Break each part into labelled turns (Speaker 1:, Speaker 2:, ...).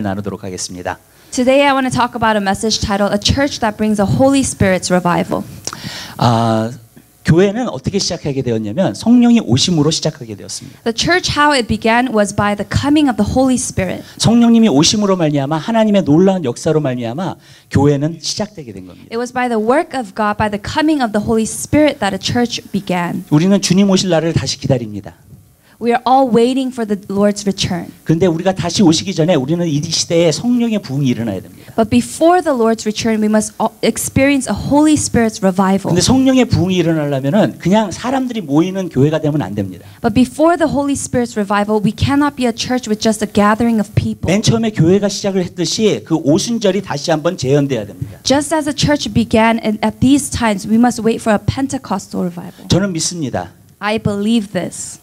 Speaker 1: 나누도록 하겠습니다.
Speaker 2: Today I want to talk about a message titled A Church That Brings a Holy Spirit's Revival.
Speaker 1: 교회는 어떻게 시작하게 되었냐면 성령이 오심으로 시작하게 되었습니다.
Speaker 2: The church, how it began was by the coming of the Holy Spirit.
Speaker 1: 성령님이 오심으로 말미암아 하나님의 놀라운 역사로 말미암아 교회는 시작되게 된 겁니다.
Speaker 2: It was by the work of God, by the coming of the Holy Spirit that a church began.
Speaker 1: 우리는 주님 오실 날을 다시 기다립니다.
Speaker 2: We are all waiting for the Lord's return.
Speaker 1: 그런데 우리가 다시 오시기 전에 우리는 이 시대에 성령의 부흥이 일어나야 됩니다.
Speaker 2: But before the Lord's return, we must experience a Holy Spirit's revival.
Speaker 1: 근데 성령의 부흥이 일어나려면은 그냥 사람들이 모이는 교회가 되면 안 됩니다.
Speaker 2: But before the Holy Spirit's revival, we cannot be a church with just a gathering of people.
Speaker 1: 맨 처음에 교회가 시작을 했듯이 그 오순절이 다시 한번 재현돼야 됩니다.
Speaker 2: Just as the church began at these times, we must wait for a Pentecostal revival.
Speaker 1: 저는 믿습니다.
Speaker 2: I believe this.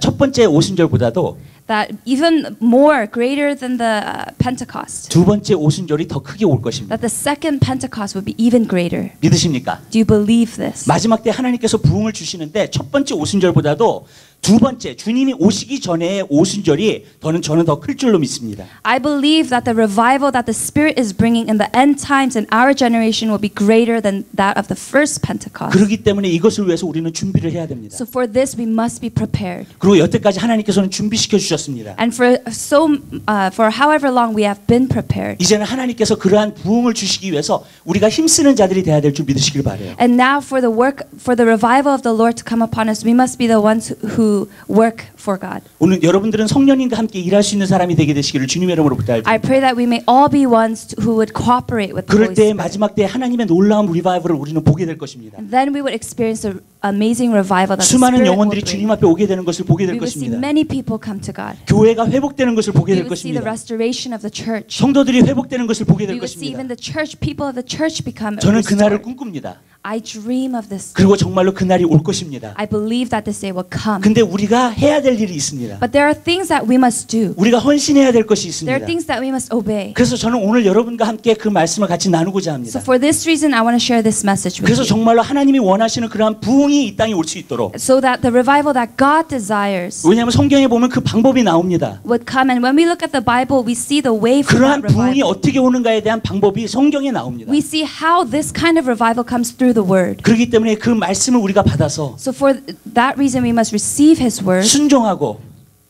Speaker 1: 첫 번째 오순절보다도
Speaker 2: That even more greater than the Pentecost.
Speaker 1: 두 번째 오순절이 더 크게 올 것입니다.
Speaker 2: That the second Pentecost would be even greater.
Speaker 1: 믿으십니까?
Speaker 2: Do you believe this?
Speaker 1: 마지막 때 하나님께서 부흥을 주시는데 첫 번째 오순절보다도 두 번째 주님이 오시기 전에 오순절이 저는 더 클 줄로 믿습니다.
Speaker 2: I believe that the revival that the Spirit is bringing in the end times in our generation will be greater than that of the first Pentecost.
Speaker 1: 그렇기 때문에 이것을 위해서 우리는 준비를 해야 됩니다.
Speaker 2: So for this we must be prepared.
Speaker 1: 그리고 여태까지 하나님께서는 준비시켜 주셨습니다.
Speaker 2: And for however long we have been prepared.
Speaker 1: 이제는 하나님께서 그러한 부흥을 주시기 위해서 우리가 힘쓰는 자들이 돼야 될 줄 믿으시길 바라요.
Speaker 2: And now for the revival of the Lord to come upon us, we must be the ones who work for God.
Speaker 1: 오늘 여러분들은 성령님과 함께 일할 수 있는 사람이 되게 되시기를 주님의 이름으로 부탁드립니다.
Speaker 2: I pray that we may all be ones who would cooperate with the
Speaker 1: 그럴
Speaker 2: Holy
Speaker 1: 때
Speaker 2: Spirit.
Speaker 1: 마지막 때 하나님의 놀라운 리바이벌을 우리는 보게 될 것입니다.
Speaker 2: And then we would experience the amazing revival that the
Speaker 1: 수많은
Speaker 2: Spirit will
Speaker 1: 영혼들이
Speaker 2: bring.
Speaker 1: 주님 앞에 오게 되는 것을 보게 될
Speaker 2: We will see
Speaker 1: 것입니다.
Speaker 2: many people come to God.
Speaker 1: 교회가 회복되는 것을 보게
Speaker 2: We
Speaker 1: 될
Speaker 2: will see the
Speaker 1: 것입니다.
Speaker 2: restoration of the church.
Speaker 1: 성도들이 회복되는 것을 보게 될
Speaker 2: We will see even
Speaker 1: 것입니다.
Speaker 2: the church, people of the church become
Speaker 1: 저는 그날을
Speaker 2: restored.
Speaker 1: 꿈꿉니다.
Speaker 2: I dream of this.
Speaker 1: 그리고 정말로 그날이 올 것입니다.
Speaker 2: I believe that this day will come.
Speaker 1: 근데 우리가 해야 될 일이 있습니다.
Speaker 2: But there are things that we must do.
Speaker 1: 우리가 헌신해야 될 것이
Speaker 2: There
Speaker 1: 있습니다.
Speaker 2: are things that we must obey.
Speaker 1: 그래서 저는 오늘 여러분과 함께 그 말씀을 같이 나누고자
Speaker 2: So
Speaker 1: 합니다.
Speaker 2: for this reason, I want to share this message with
Speaker 1: 그래서
Speaker 2: you.
Speaker 1: 정말로 하나님이 원하시는 그러한 부흥이 이 땅에 올 수 있도록
Speaker 2: So that the revival that God desires
Speaker 1: 왜냐하면 성경에 보면 그 방법이 나옵니다.
Speaker 2: would come. And when we look at the Bible, we see the way for
Speaker 1: 그러한
Speaker 2: that
Speaker 1: 부흥이
Speaker 2: revival.
Speaker 1: 어떻게 오는가에 대한 방법이 성경에 나옵니다.
Speaker 2: We see how this kind of revival comes through the Word.
Speaker 1: 그렇기 때문에 그 말씀을 우리가 받아서
Speaker 2: So for that reason, we must receive His Word,
Speaker 1: 순종하고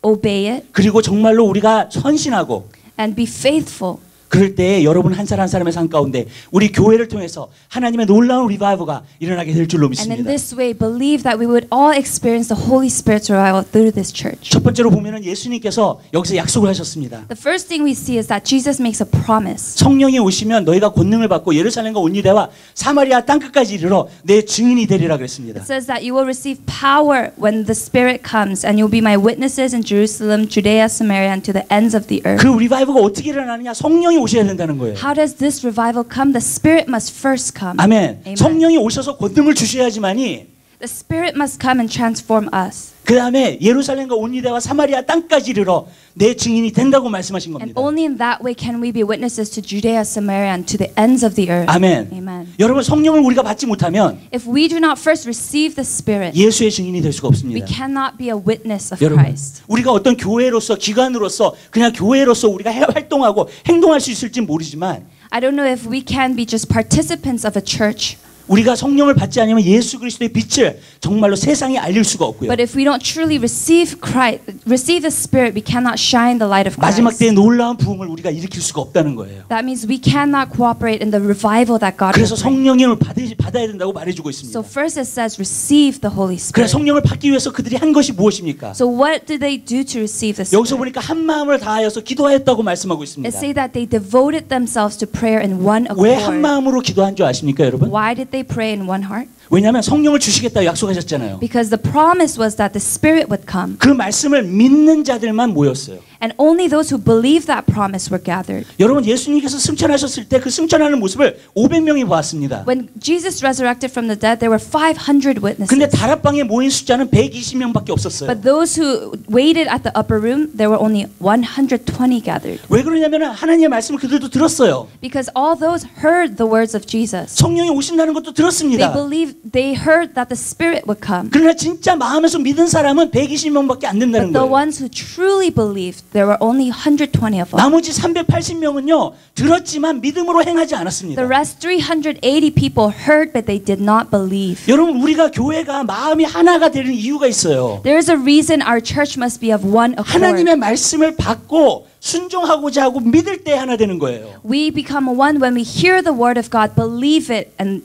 Speaker 2: obey it,
Speaker 1: 그리고 정말로 우리가 헌신하고
Speaker 2: and be faithful.
Speaker 1: 그럴 때 여러분 한 사람 한 사람의 삶 가운데 우리 교회를 통해서 하나님의 놀라운 리바이버가 일어나게 될 줄로
Speaker 2: And in
Speaker 1: 믿습니다.
Speaker 2: this way, believe that we would all experience the Holy Spirit's revival through this church.
Speaker 1: 첫 번째로 보면은 예수님께서 여기서 약속을 하셨습니다.
Speaker 2: The first thing we see is that Jesus makes a promise.
Speaker 1: 성령이 오시면 너희가 권능을 받고 예루살렘과 온 유대와 사마리아 땅 끝까지 이르러 내 증인이 되리라 그랬습니다.
Speaker 2: It says that you will receive power when the Spirit comes, and you'll be my witnesses in Jerusalem, Judea, Samaria, and to the ends of the earth.
Speaker 1: 그 리바이버가 어떻게 일어나느냐? 성령이 오셔야 된다는 거예요.
Speaker 2: How does this revival come? The Spirit must first come.
Speaker 1: 아멘.
Speaker 2: Amen.
Speaker 1: 성령이 오셔서 권능을 주셔야지만이
Speaker 2: The Spirit must come and transform us.
Speaker 1: 그 다음에 예루살렘과 온 유대와 사마리아 땅까지 이르러 내 증인이 된다고 말씀하신
Speaker 2: And
Speaker 1: 겁니다.
Speaker 2: only in that way can we be witnesses to Judea, Samaria, and to the ends of the earth.
Speaker 1: 아멘.
Speaker 2: Amen.
Speaker 1: 여러분 성령을 우리가 받지 못하면
Speaker 2: If we do not first receive the Spirit,
Speaker 1: 예수의 증인이 될 수가
Speaker 2: we
Speaker 1: 없습니다.
Speaker 2: cannot be a witness of
Speaker 1: 여러분
Speaker 2: Christ.
Speaker 1: 우리가 어떤 교회로서 기관으로서 그냥 교회로서 우리가 활동하고 행동할 수 있을지 모르지만
Speaker 2: I don't know if we can be just participants of a church.
Speaker 1: 우리가 성령을 받지 않으면 예수 그리스도의 빛을 정말로 세상에 알릴 수가 없고요.
Speaker 2: But if we don't truly receive the Spirit, we cannot shine the light of
Speaker 1: 마지막
Speaker 2: Christ.
Speaker 1: 때의 놀라운 부흥을 우리가 일으킬 수가 없다는 거예요.
Speaker 2: That means we cannot cooperate in the revival that God will
Speaker 1: 그래서
Speaker 2: bring.
Speaker 1: 성령을 받아야 된다고 말해주고 있습니다.
Speaker 2: So first it says receive the Holy
Speaker 1: 그래서
Speaker 2: Spirit.
Speaker 1: 성령을 받기 위해서 그들이 한 것이 무엇입니까?
Speaker 2: So what did they do to receive the
Speaker 1: 여기서
Speaker 2: Spirit?
Speaker 1: 보니까 한 마음을 다하여서 기도하였다고 말씀하고 있습니다.
Speaker 2: It say that they devoted themselves to prayer in one
Speaker 1: 왜 한
Speaker 2: accord.
Speaker 1: 마음으로 기도한 줄 아십니까, 여러분?
Speaker 2: Why did they pray in one heart?
Speaker 1: 왜냐하면 성령을 주시겠다고 약속하셨잖아요.
Speaker 2: Because the promise was that the Spirit would come.
Speaker 1: 그 말씀을 믿는 자들만 모였어요.
Speaker 2: And only those who believed that promise were gathered.
Speaker 1: 여러분 예수님께서 승천하셨을 때 그 승천하는 모습을 500명이 보았습니다.
Speaker 2: When Jesus resurrected from the dead, there were 500 witnesses.
Speaker 1: 근데 다락방에 모인 숫자는 120명밖에 없었어요.
Speaker 2: But those who waited at the upper room, there were only 120 gathered.
Speaker 1: 왜 그러냐면 하나님의 말씀을 그들도 들었어요.
Speaker 2: Because all those heard the words of Jesus.
Speaker 1: 성령이 오신다는 것도
Speaker 2: They
Speaker 1: 들었습니다.
Speaker 2: believed they heard that the Spirit would come.
Speaker 1: 그러나 진짜 마음에서 믿은 사람은 120명밖에 안 된다는
Speaker 2: But the
Speaker 1: 거예요.
Speaker 2: ones who truly believed, there were only 120 of them.
Speaker 1: 나머지 380명은요 들었지만 믿음으로 행하지 않았습니다.
Speaker 2: The rest 380 people heard, but they did not believe.
Speaker 1: 여러분 우리가 교회가 마음이 하나가 되는 이유가 있어요.
Speaker 2: There is a reason our church must be of one accord.
Speaker 1: 하나님의 말씀을 받고 순종하고자 하고 믿을 때 하나 되는 거예요.
Speaker 2: We become one when we hear the word of God, believe it, and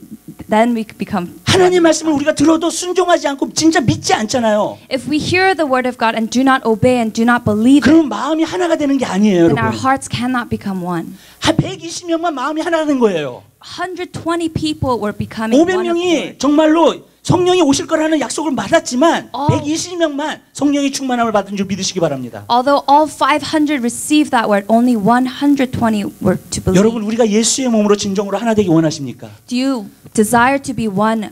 Speaker 2: then we become
Speaker 1: 하나님 말씀을 우리가 들어도 순종하지 않고 진짜 믿지 않잖아요.
Speaker 2: If we hear the word of God and do not obey and do not believe it,
Speaker 1: 그럼 마음이 하나가 되는 게 아니에요,
Speaker 2: then our
Speaker 1: 여러분.
Speaker 2: hearts cannot become one.
Speaker 1: 한 120명만 마음이 하나가 된 거예요.
Speaker 2: 120 people were becoming one
Speaker 1: 500명이
Speaker 2: accord.
Speaker 1: 정말로 성령이 오실 거라는 약속을 받았지만
Speaker 2: all-
Speaker 1: 120명만 성령의 충만함을 받은 줄 믿으시기 바랍니다.
Speaker 2: Although all 500 received that word, only 120 were to believe.
Speaker 1: 여러분 우리가 예수의 몸으로 진정으로 하나 되기 원하십니까?
Speaker 2: Do you desire to be one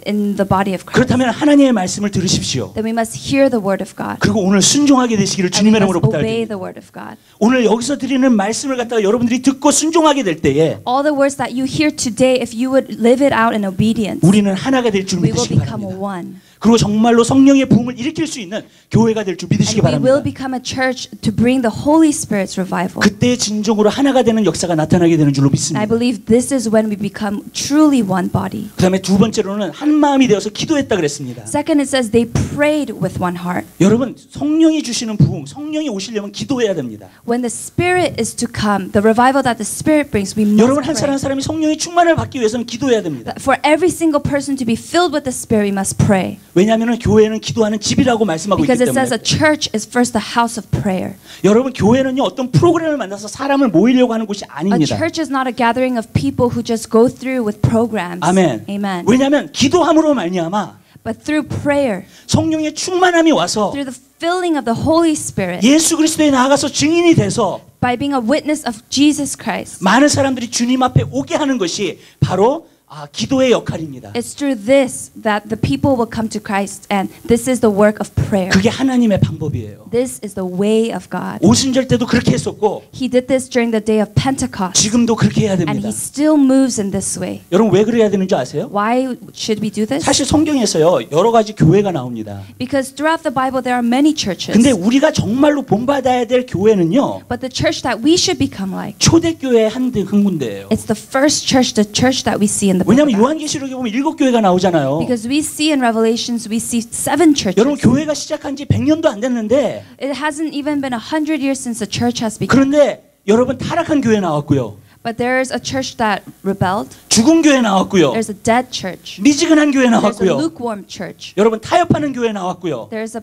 Speaker 2: in the body of Christ?
Speaker 1: 그렇다면 하나님의 말씀을 들으십시오.
Speaker 2: Then we must hear the word of God.
Speaker 1: 그리고 오늘 순종하게 되시기를
Speaker 2: And we
Speaker 1: 주님의
Speaker 2: must
Speaker 1: 이름으로
Speaker 2: obey
Speaker 1: 부탁드립니다.
Speaker 2: the word of God.
Speaker 1: 오늘 여기서 드리는 말씀을 갖다가 여러분들이 듣고 순종하게 될 때에
Speaker 2: All the words that you hear today, if you would live it out in obedience,
Speaker 1: 우리는 하나가 될 줄
Speaker 2: we will
Speaker 1: 믿으시기
Speaker 2: become
Speaker 1: 바랍니다.
Speaker 2: one.
Speaker 1: 그리고 정말로 성령의 부흥을 일으킬 수 있는 교회가 될 줄 믿으시기
Speaker 2: And we will
Speaker 1: 바랍니다.
Speaker 2: become a church to bring the Holy Spirit's revival.
Speaker 1: 그때 진정으로 하나가 되는 역사가 나타나게 되는 줄로
Speaker 2: And I
Speaker 1: 믿습니다.
Speaker 2: believe this is when we become truly one body.
Speaker 1: 그다음에 두 번째로는 한 마음이 되어서 기도했다 그랬습니다.
Speaker 2: Second, it says they prayed with one heart.
Speaker 1: 여러분 성령이 주시는 부흥, 성령이 오시려면 기도해야 됩니다.
Speaker 2: When the Spirit is to come, the revival that the Spirit brings, we must
Speaker 1: 여러분 한
Speaker 2: pray.
Speaker 1: 사람이 성령의 충만을 받기 위해서는 기도해야 됩니다.
Speaker 2: For every single person to be filled with the Spirit, we must pray.
Speaker 1: 왜냐하면 교회는 기도하는 집이라고 말씀하고
Speaker 2: Because
Speaker 1: 있기
Speaker 2: it says
Speaker 1: 때문에.
Speaker 2: a church is first a house of prayer.
Speaker 1: 여러분 교회는요 어떤 프로그램을 만나서 사람을 모이려고 하는 곳이
Speaker 2: A
Speaker 1: 아닙니다.
Speaker 2: church is not a gathering of people who just go through with programs.
Speaker 1: 아멘.
Speaker 2: Amen.
Speaker 1: 왜냐하면 기도함으로 말미암아
Speaker 2: But through prayer,
Speaker 1: 성령의 충만함이 와서
Speaker 2: through the filling of the Holy Spirit,
Speaker 1: 예수 그리스도에 나아가서 증인이 돼서
Speaker 2: by being a witness of Jesus Christ,
Speaker 1: 많은 사람들이 주님 앞에 오게 하는 것이 바로 기도의 역할입니다.
Speaker 2: it's through this that the people will come to Christ, and this is the work of prayer.
Speaker 1: 그게 하나님의 방법이에요.
Speaker 2: This is the way of God.
Speaker 1: 오순절 때도 그렇게 했었고
Speaker 2: He did this during the day of Pentecost,
Speaker 1: 지금도 그렇게 해야
Speaker 2: and
Speaker 1: 됩니다.
Speaker 2: He still moves in this way.
Speaker 1: 여러분 왜 그래야 되는 줄 아세요?
Speaker 2: Why should we do this?
Speaker 1: 사실 성경에서요 여러 가지 교회가 나옵니다.
Speaker 2: Because throughout the Bible there are many churches.
Speaker 1: 근데 우리가 정말로 본받아야 될 교회는요
Speaker 2: But the church that we should become like,
Speaker 1: 초대교회 한 군데예요.
Speaker 2: it's the first church, the church that we see in the book.
Speaker 1: 왜냐하면
Speaker 2: of Acts.
Speaker 1: 요한계시록에 보면 7교회가 나오잖아요.
Speaker 2: Because we see in Revelations, we see 7 churches.
Speaker 1: 여러분 교회가 시작한 지 100년도 안 됐는데
Speaker 2: It hasn't even been 100 years since the church has begun.
Speaker 1: 그런데 여러분 타락한 교회 나왔고요.
Speaker 2: But there's a church that rebelled.
Speaker 1: 죽은 교회 나왔고요.
Speaker 2: There's a dead church.
Speaker 1: 미지근한 교회
Speaker 2: There's a
Speaker 1: 나왔고요.
Speaker 2: lukewarm church.
Speaker 1: 여러분 타협하는 교회 나왔고요.
Speaker 2: There's a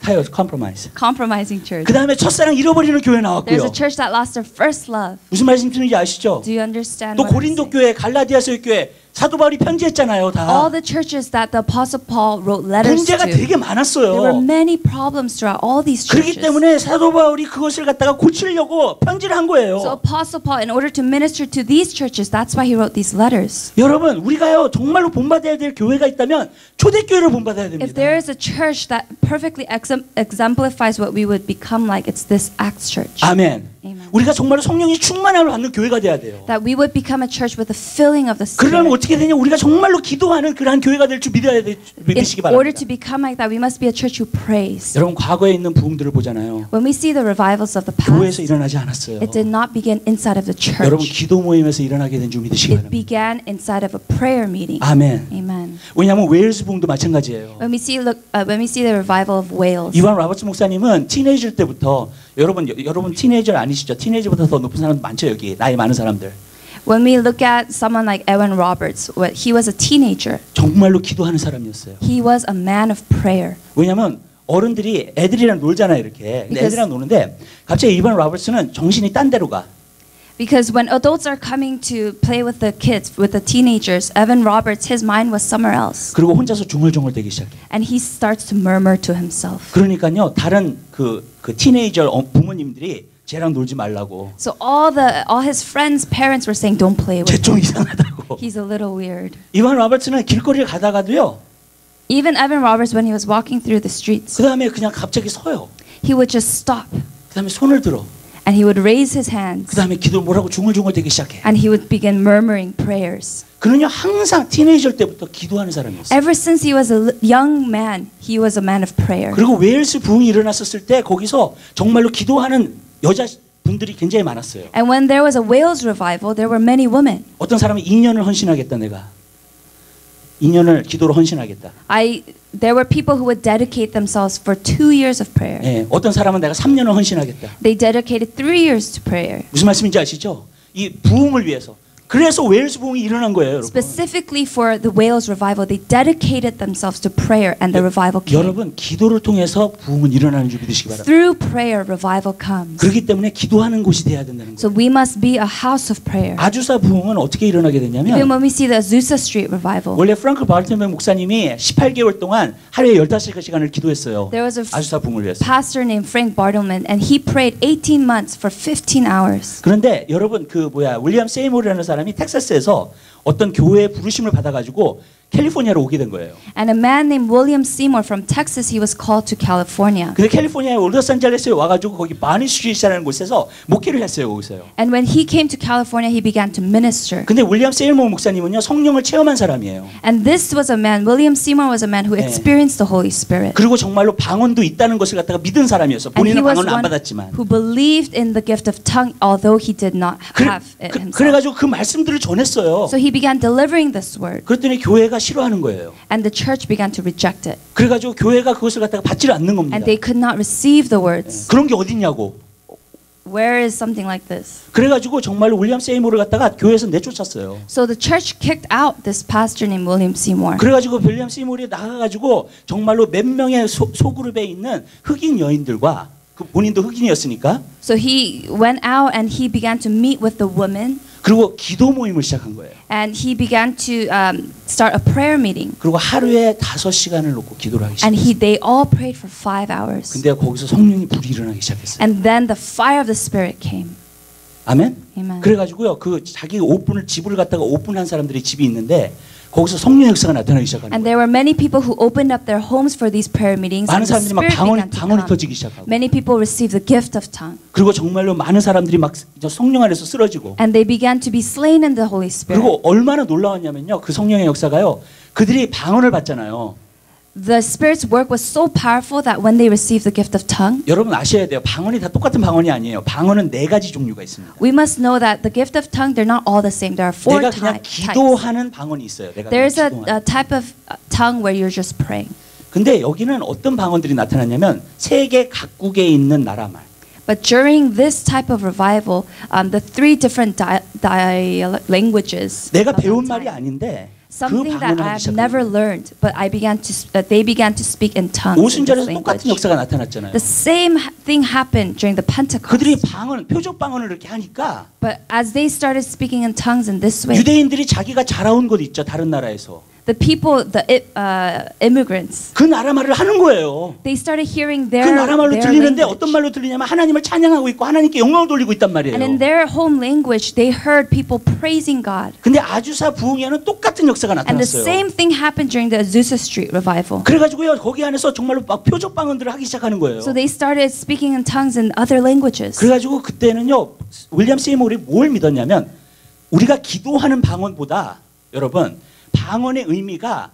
Speaker 1: 타협, 컴프로마이즈.
Speaker 2: compromising church.
Speaker 1: 그 다음에 첫사랑 잃어버리는 교회
Speaker 2: There's
Speaker 1: 나왔고요.
Speaker 2: a church that lost their first love.
Speaker 1: 무슨 말씀인지 아시죠?
Speaker 2: Do you understand
Speaker 1: 또
Speaker 2: what I'm
Speaker 1: 고린도
Speaker 2: saying?
Speaker 1: 교회, 갈라디아서 교회, 사도 바울이 편지했잖아요. 다
Speaker 2: All the churches that the Apostle Paul wrote letters
Speaker 1: 문제가
Speaker 2: to,
Speaker 1: 되게
Speaker 2: there were
Speaker 1: 많았어요.
Speaker 2: many problems throughout all these
Speaker 1: 그렇기
Speaker 2: churches.
Speaker 1: 때문에 사도 바울이 그것을 갖다가 고치려고 편지를 한
Speaker 2: So
Speaker 1: 거예요.
Speaker 2: Apostle Paul, in order to minister to these churches, that's why he wrote these letters.
Speaker 1: 여러분, 우리가요 정말로 본받아야 될 교회가 있다면 초대교회를 본받아야
Speaker 2: If
Speaker 1: 됩니다.
Speaker 2: there is a church that perfectly exemplifies what we would become like, it's this Acts church.
Speaker 1: 아멘.
Speaker 2: Amen.
Speaker 1: 우리가 정말로 성령의 충만함을 받는 교회가 돼야 돼요.
Speaker 2: That we would become a church with the filling of the
Speaker 1: 그러면
Speaker 2: Spirit.
Speaker 1: 어떻게 되냐? 우리가 정말로 기도하는 그러한 교회가 될 줄 믿으시기
Speaker 2: In order
Speaker 1: 바랍니다.
Speaker 2: to become like that, we must be a church who prays.
Speaker 1: 여러분 과거에 있는 부흥들을 보잖아요.
Speaker 2: When we see the revivals of the
Speaker 1: 교회에서
Speaker 2: past,
Speaker 1: 일어나지 않았어요.
Speaker 2: it did not begin inside of the
Speaker 1: 여러분
Speaker 2: church.
Speaker 1: 기도 모임에서 일어나게 된 줄 믿으시기
Speaker 2: It
Speaker 1: 바랍니다.
Speaker 2: began inside of a prayer meeting.
Speaker 1: 아멘.
Speaker 2: Amen.
Speaker 1: 왜냐하면 웨일스 부흥도 마찬가지예요.
Speaker 2: When we see the revival of Wales,
Speaker 1: 이완 로버츠 목사님은 티네이저 때부터 여러분 티네이저 아니시죠? 티네이저보다 더 높은 사람 많죠 여기 나이 많은 사람들.
Speaker 2: when we look at someone like Evan Roberts, he was a teenager.
Speaker 1: 정말로 기도하는 사람이었어요.
Speaker 2: He was a man of prayer.
Speaker 1: 왜냐하면 어른들이 애들이랑 놀잖아요 이렇게. 근데
Speaker 2: Because-
Speaker 1: 애들이랑 노는데 갑자기 이완 로버츠는 정신이 딴 데로 가.
Speaker 2: Because when adults are coming to play with the kids, with the teenagers, Evan Roberts, his mind was somewhere else.
Speaker 1: 그리고 혼자서 중얼중얼대기 시작해.
Speaker 2: And he starts to murmur to himself.
Speaker 1: 그러니까요 다른 그 티네이저 부모님들이 쟤랑 놀지 말라고.
Speaker 2: So all his friends' parents were saying, "Don't play
Speaker 1: 쟤
Speaker 2: with
Speaker 1: 좀
Speaker 2: him.
Speaker 1: 이상하다고.
Speaker 2: He's a little weird."
Speaker 1: 이완 로버츠는 길거리를 가다가도요.
Speaker 2: Even Evan Roberts, when he was walking through the streets,
Speaker 1: 그 다음에 그냥 갑자기 서요.
Speaker 2: he would just stop
Speaker 1: 그 다음에 손을 들어.
Speaker 2: And he would raise his hands.
Speaker 1: 그 다음에 기도 뭐라고 중얼중얼대기 시작해.
Speaker 2: And he would begin murmuring prayers.
Speaker 1: 그는요 항상 티네이저 때부터 기도하는 사람이었어요.
Speaker 2: Ever since he was a young man, he was a man of prayer.
Speaker 1: 그리고 웨일스 부흥이 일어났었을 때 거기서 정말로 기도하는 여자 분들이 굉장히 많았어요.
Speaker 2: And when there was a Wales revival, there were many women.
Speaker 1: 어떤 사람은 2년을 헌신하겠다 내가. 2년을 기도로 헌신하겠다.
Speaker 2: There were people who would dedicate themselves for 2 years of prayer.
Speaker 1: 예, 어떤 사람은 내가 3년을 헌신하겠다.
Speaker 2: They dedicated 3 years to prayer.
Speaker 1: 무슨 말씀인지 아시죠? 이 부흥을 위해서. 그래서 웨일스 부흥이 일어난 거예요, 여러분.
Speaker 2: Specifically for the Wales revival, they dedicated themselves to prayer, and the revival came.
Speaker 1: 여러분 기도를 통해서 부흥은 일어나는 줄 믿으시기 바랍니다.
Speaker 2: Through prayer, revival comes.
Speaker 1: 그렇기 때문에 기도하는 곳이 돼야 된다는 거예요.
Speaker 2: So we must be a house of prayer.
Speaker 1: 아주사 부흥은 어떻게 일어나게
Speaker 2: Even
Speaker 1: 됐냐면
Speaker 2: when we see the Azusa Street revival,
Speaker 1: 원래 프랑크 바르텔메 목사님이 18개월 동안 하루에 15시간을 기도했어요.
Speaker 2: there was a
Speaker 1: 아주사 부흥을 위해서.
Speaker 2: pastor named Frank Bartleman, and he prayed 18 months for 15 hours.
Speaker 1: 그런데 여러분 윌리엄 세이모르라는 사람이 텍사스에서 어떤 교회의 부르심을 받아가지고 캘리포니아로 오게 된 거예요.
Speaker 2: And a man named William Seymour from Texas, he was called to California.
Speaker 1: 근데 캘리포니아의 로스앤젤레스에 와가지고 거기 바니 스트리트라는 곳에서 목회를 했어요, 거기서요.
Speaker 2: And when he came to California, he began to minister.
Speaker 1: 근데 윌리엄 세이모르 목사님은요 성령을 체험한 사람이에요.
Speaker 2: And this was a man, William Seymour was a man who
Speaker 1: 네.
Speaker 2: experienced the Holy Spirit.
Speaker 1: 그리고 정말로 방언도 있다는 것을 갖다가 믿은 사람이었어.
Speaker 2: And he
Speaker 1: 본인은
Speaker 2: was
Speaker 1: 방언을 안
Speaker 2: one
Speaker 1: 받았지만.
Speaker 2: who believed in the gift of tongue, although he did not have it himself.
Speaker 1: 그래가지고 그 말씀들을 전했어요.
Speaker 2: So he began delivering this word,
Speaker 1: 그랬더니 교회가 싫어하는 거예요.
Speaker 2: and the church began to reject it.
Speaker 1: 그래가지고 교회가 그것을 갖다가 받지를 않는 겁니다.
Speaker 2: And they could not receive the words.
Speaker 1: 그런 게 어딨냐고.
Speaker 2: Where is something like this?
Speaker 1: 그래가지고 정말로 윌리엄 세이모르를 갖다가 교회에서 내쫓았어요.
Speaker 2: So the church kicked out this pastor named William Seymour.
Speaker 1: 그래가지고 윌리엄 세이모르이 나가가지고 정말로 몇 명의 소그룹에 있는 흑인 여인들과 그 본인도 흑인이었으니까
Speaker 2: So he went out and he began to meet with the women,
Speaker 1: 그리고 기도 모임을 시작한 거예요.
Speaker 2: and he began to start a prayer meeting.
Speaker 1: 그리고 하루에 5시간을 놓고 기도를 하기
Speaker 2: And
Speaker 1: 시작했어요.
Speaker 2: they all prayed for 5 hours.
Speaker 1: 근데 거기서 성령이 불이 일어나기 시작했어요.
Speaker 2: And then the fire of the Spirit came.
Speaker 1: 아멘.
Speaker 2: Amen.
Speaker 1: 그래가지고요 그 자기 집을 갖다가 오픈한 사람들이 집이 있는데 거기서 성령 역사가 나타나기 시작하는
Speaker 2: And
Speaker 1: 거예요.
Speaker 2: there were many people who opened up their homes for these prayer meetings,
Speaker 1: 많은
Speaker 2: and the
Speaker 1: 사람들이 막
Speaker 2: Spirit began to
Speaker 1: 방언이
Speaker 2: come.
Speaker 1: 터지기 시작하고
Speaker 2: Many people received the gift of tongue,
Speaker 1: 그리고 정말로 많은 사람들이 막 성령 안에서 쓰러지고
Speaker 2: and they began to be slain in the Holy Spirit.
Speaker 1: 그리고 얼마나 놀라웠냐면요 그 성령의 역사가요 그들이 방언을 받잖아요.
Speaker 2: The Spirit's work was so powerful that when they received the gift of tongue,
Speaker 1: 여러분 아셔야 돼요. 방언이 다 똑같은 방언이 아니에요. 방언은 4가지 종류가 있습니다.
Speaker 2: we must know that the gift of tongue, they're not all the same. There are 4
Speaker 1: 내가 그냥
Speaker 2: types.
Speaker 1: 기도하는 방언이 있어요. 내가 그냥
Speaker 2: There's a
Speaker 1: 기도하는.
Speaker 2: type of tongue where you're just praying.
Speaker 1: 근데 여기는 어떤 방언들이 나타났냐면 세계 각국에 있는 나라 말.
Speaker 2: But during this type of revival, the 3 different languages
Speaker 1: 내가
Speaker 2: of
Speaker 1: 배운
Speaker 2: that
Speaker 1: 말이
Speaker 2: time,
Speaker 1: 아닌데 그
Speaker 2: something that
Speaker 1: 방언을 하기
Speaker 2: I've
Speaker 1: 시작한
Speaker 2: never
Speaker 1: 거예요.
Speaker 2: learned, but they began to speak in tongues. in this
Speaker 1: 오순절에서 똑같은
Speaker 2: language.
Speaker 1: 역사가 나타났잖아요.
Speaker 2: The same thing happened during the Pentecost.
Speaker 1: 그들이 표적 방언을 이렇게 하니까
Speaker 2: But as they started speaking in tongues in this way,
Speaker 1: 유대인들이 자기가 자라온 곳 있죠. 다른 나라에서.
Speaker 2: the people, the immigrants,
Speaker 1: 그 나라 말을 하는 거예요.
Speaker 2: they started hearing
Speaker 1: 그
Speaker 2: their
Speaker 1: 나라 말로 들리는데
Speaker 2: language.
Speaker 1: 어떤 말로 들리냐면 하나님을 찬양하고 있고 하나님께 영광을 돌리고 있단 말이에요.
Speaker 2: And in their home language, they heard people praising God.
Speaker 1: 근데 아주사 부흥에는 똑같은 역사가
Speaker 2: And the
Speaker 1: 나타났어요.
Speaker 2: same thing happened during the Azusa Street revival.
Speaker 1: 그래가지고요 거기 안에서 정말로 막 표적 방언들을 하기 시작하는 거예요.
Speaker 2: So they started speaking in tongues in other languages.
Speaker 1: 그래가지고 그때는요 윌리엄 세이모르이 뭘 믿었냐면 우리가 기도하는 방언보다 여러분 방언의 의미가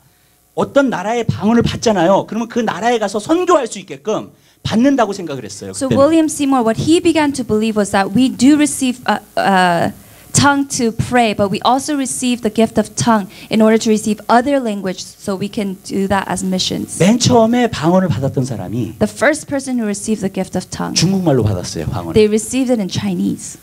Speaker 1: 어떤 나라의 방언을 받잖아요. 그러면 그 나라에 가서 선교할 수 있게끔 받는다고 생각을 했어요.
Speaker 2: So
Speaker 1: 그때는.
Speaker 2: William Seymour, what he began to believe was that we do receive tongue to pray, but we also receive the gift of tongue in order to receive other language, so we can do that as missions.
Speaker 1: 맨 처음에 방언을 받았던 사람이
Speaker 2: The first person who received the gift of tongue,
Speaker 1: 중국말로 받았어요. 방언을.
Speaker 2: they received it in Chinese.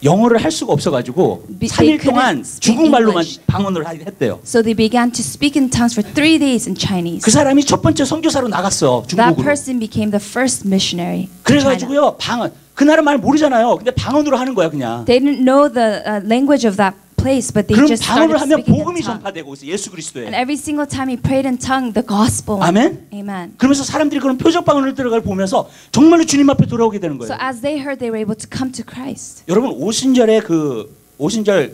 Speaker 1: 영어를 할 수가 없어가지고
Speaker 2: They
Speaker 1: 3일
Speaker 2: couldn't
Speaker 1: 동안
Speaker 2: speak
Speaker 1: 중국말로만
Speaker 2: English.
Speaker 1: 방언을 했대요.
Speaker 2: So they began to speak in tongues for 3 days in Chinese.
Speaker 1: 그 사람이 첫 번째 선교사로 나갔어.
Speaker 2: That
Speaker 1: 중국으로.
Speaker 2: person became the first missionary. to China.
Speaker 1: 그래가지고요 방언 그 나라 말 모르잖아요. 근데 방언으로 하는 거야 그냥.
Speaker 2: They didn't know the language of that place, but they
Speaker 1: 그럼
Speaker 2: just started
Speaker 1: 방언을 하면
Speaker 2: speaking in
Speaker 1: 복음이
Speaker 2: tongue.
Speaker 1: 전파되고 있어. 예수
Speaker 2: And
Speaker 1: 그리스도에.
Speaker 2: every single time he prayed in tongue, the gospel.
Speaker 1: 아멘.
Speaker 2: Amen.
Speaker 1: 그러면서 사람들이 그런 표적 방언을 들어갈 보면서 정말로 주님 앞에 돌아오게 되는
Speaker 2: So
Speaker 1: 거예요.
Speaker 2: as they heard, they were able to come to Christ.
Speaker 1: 여러분 오순절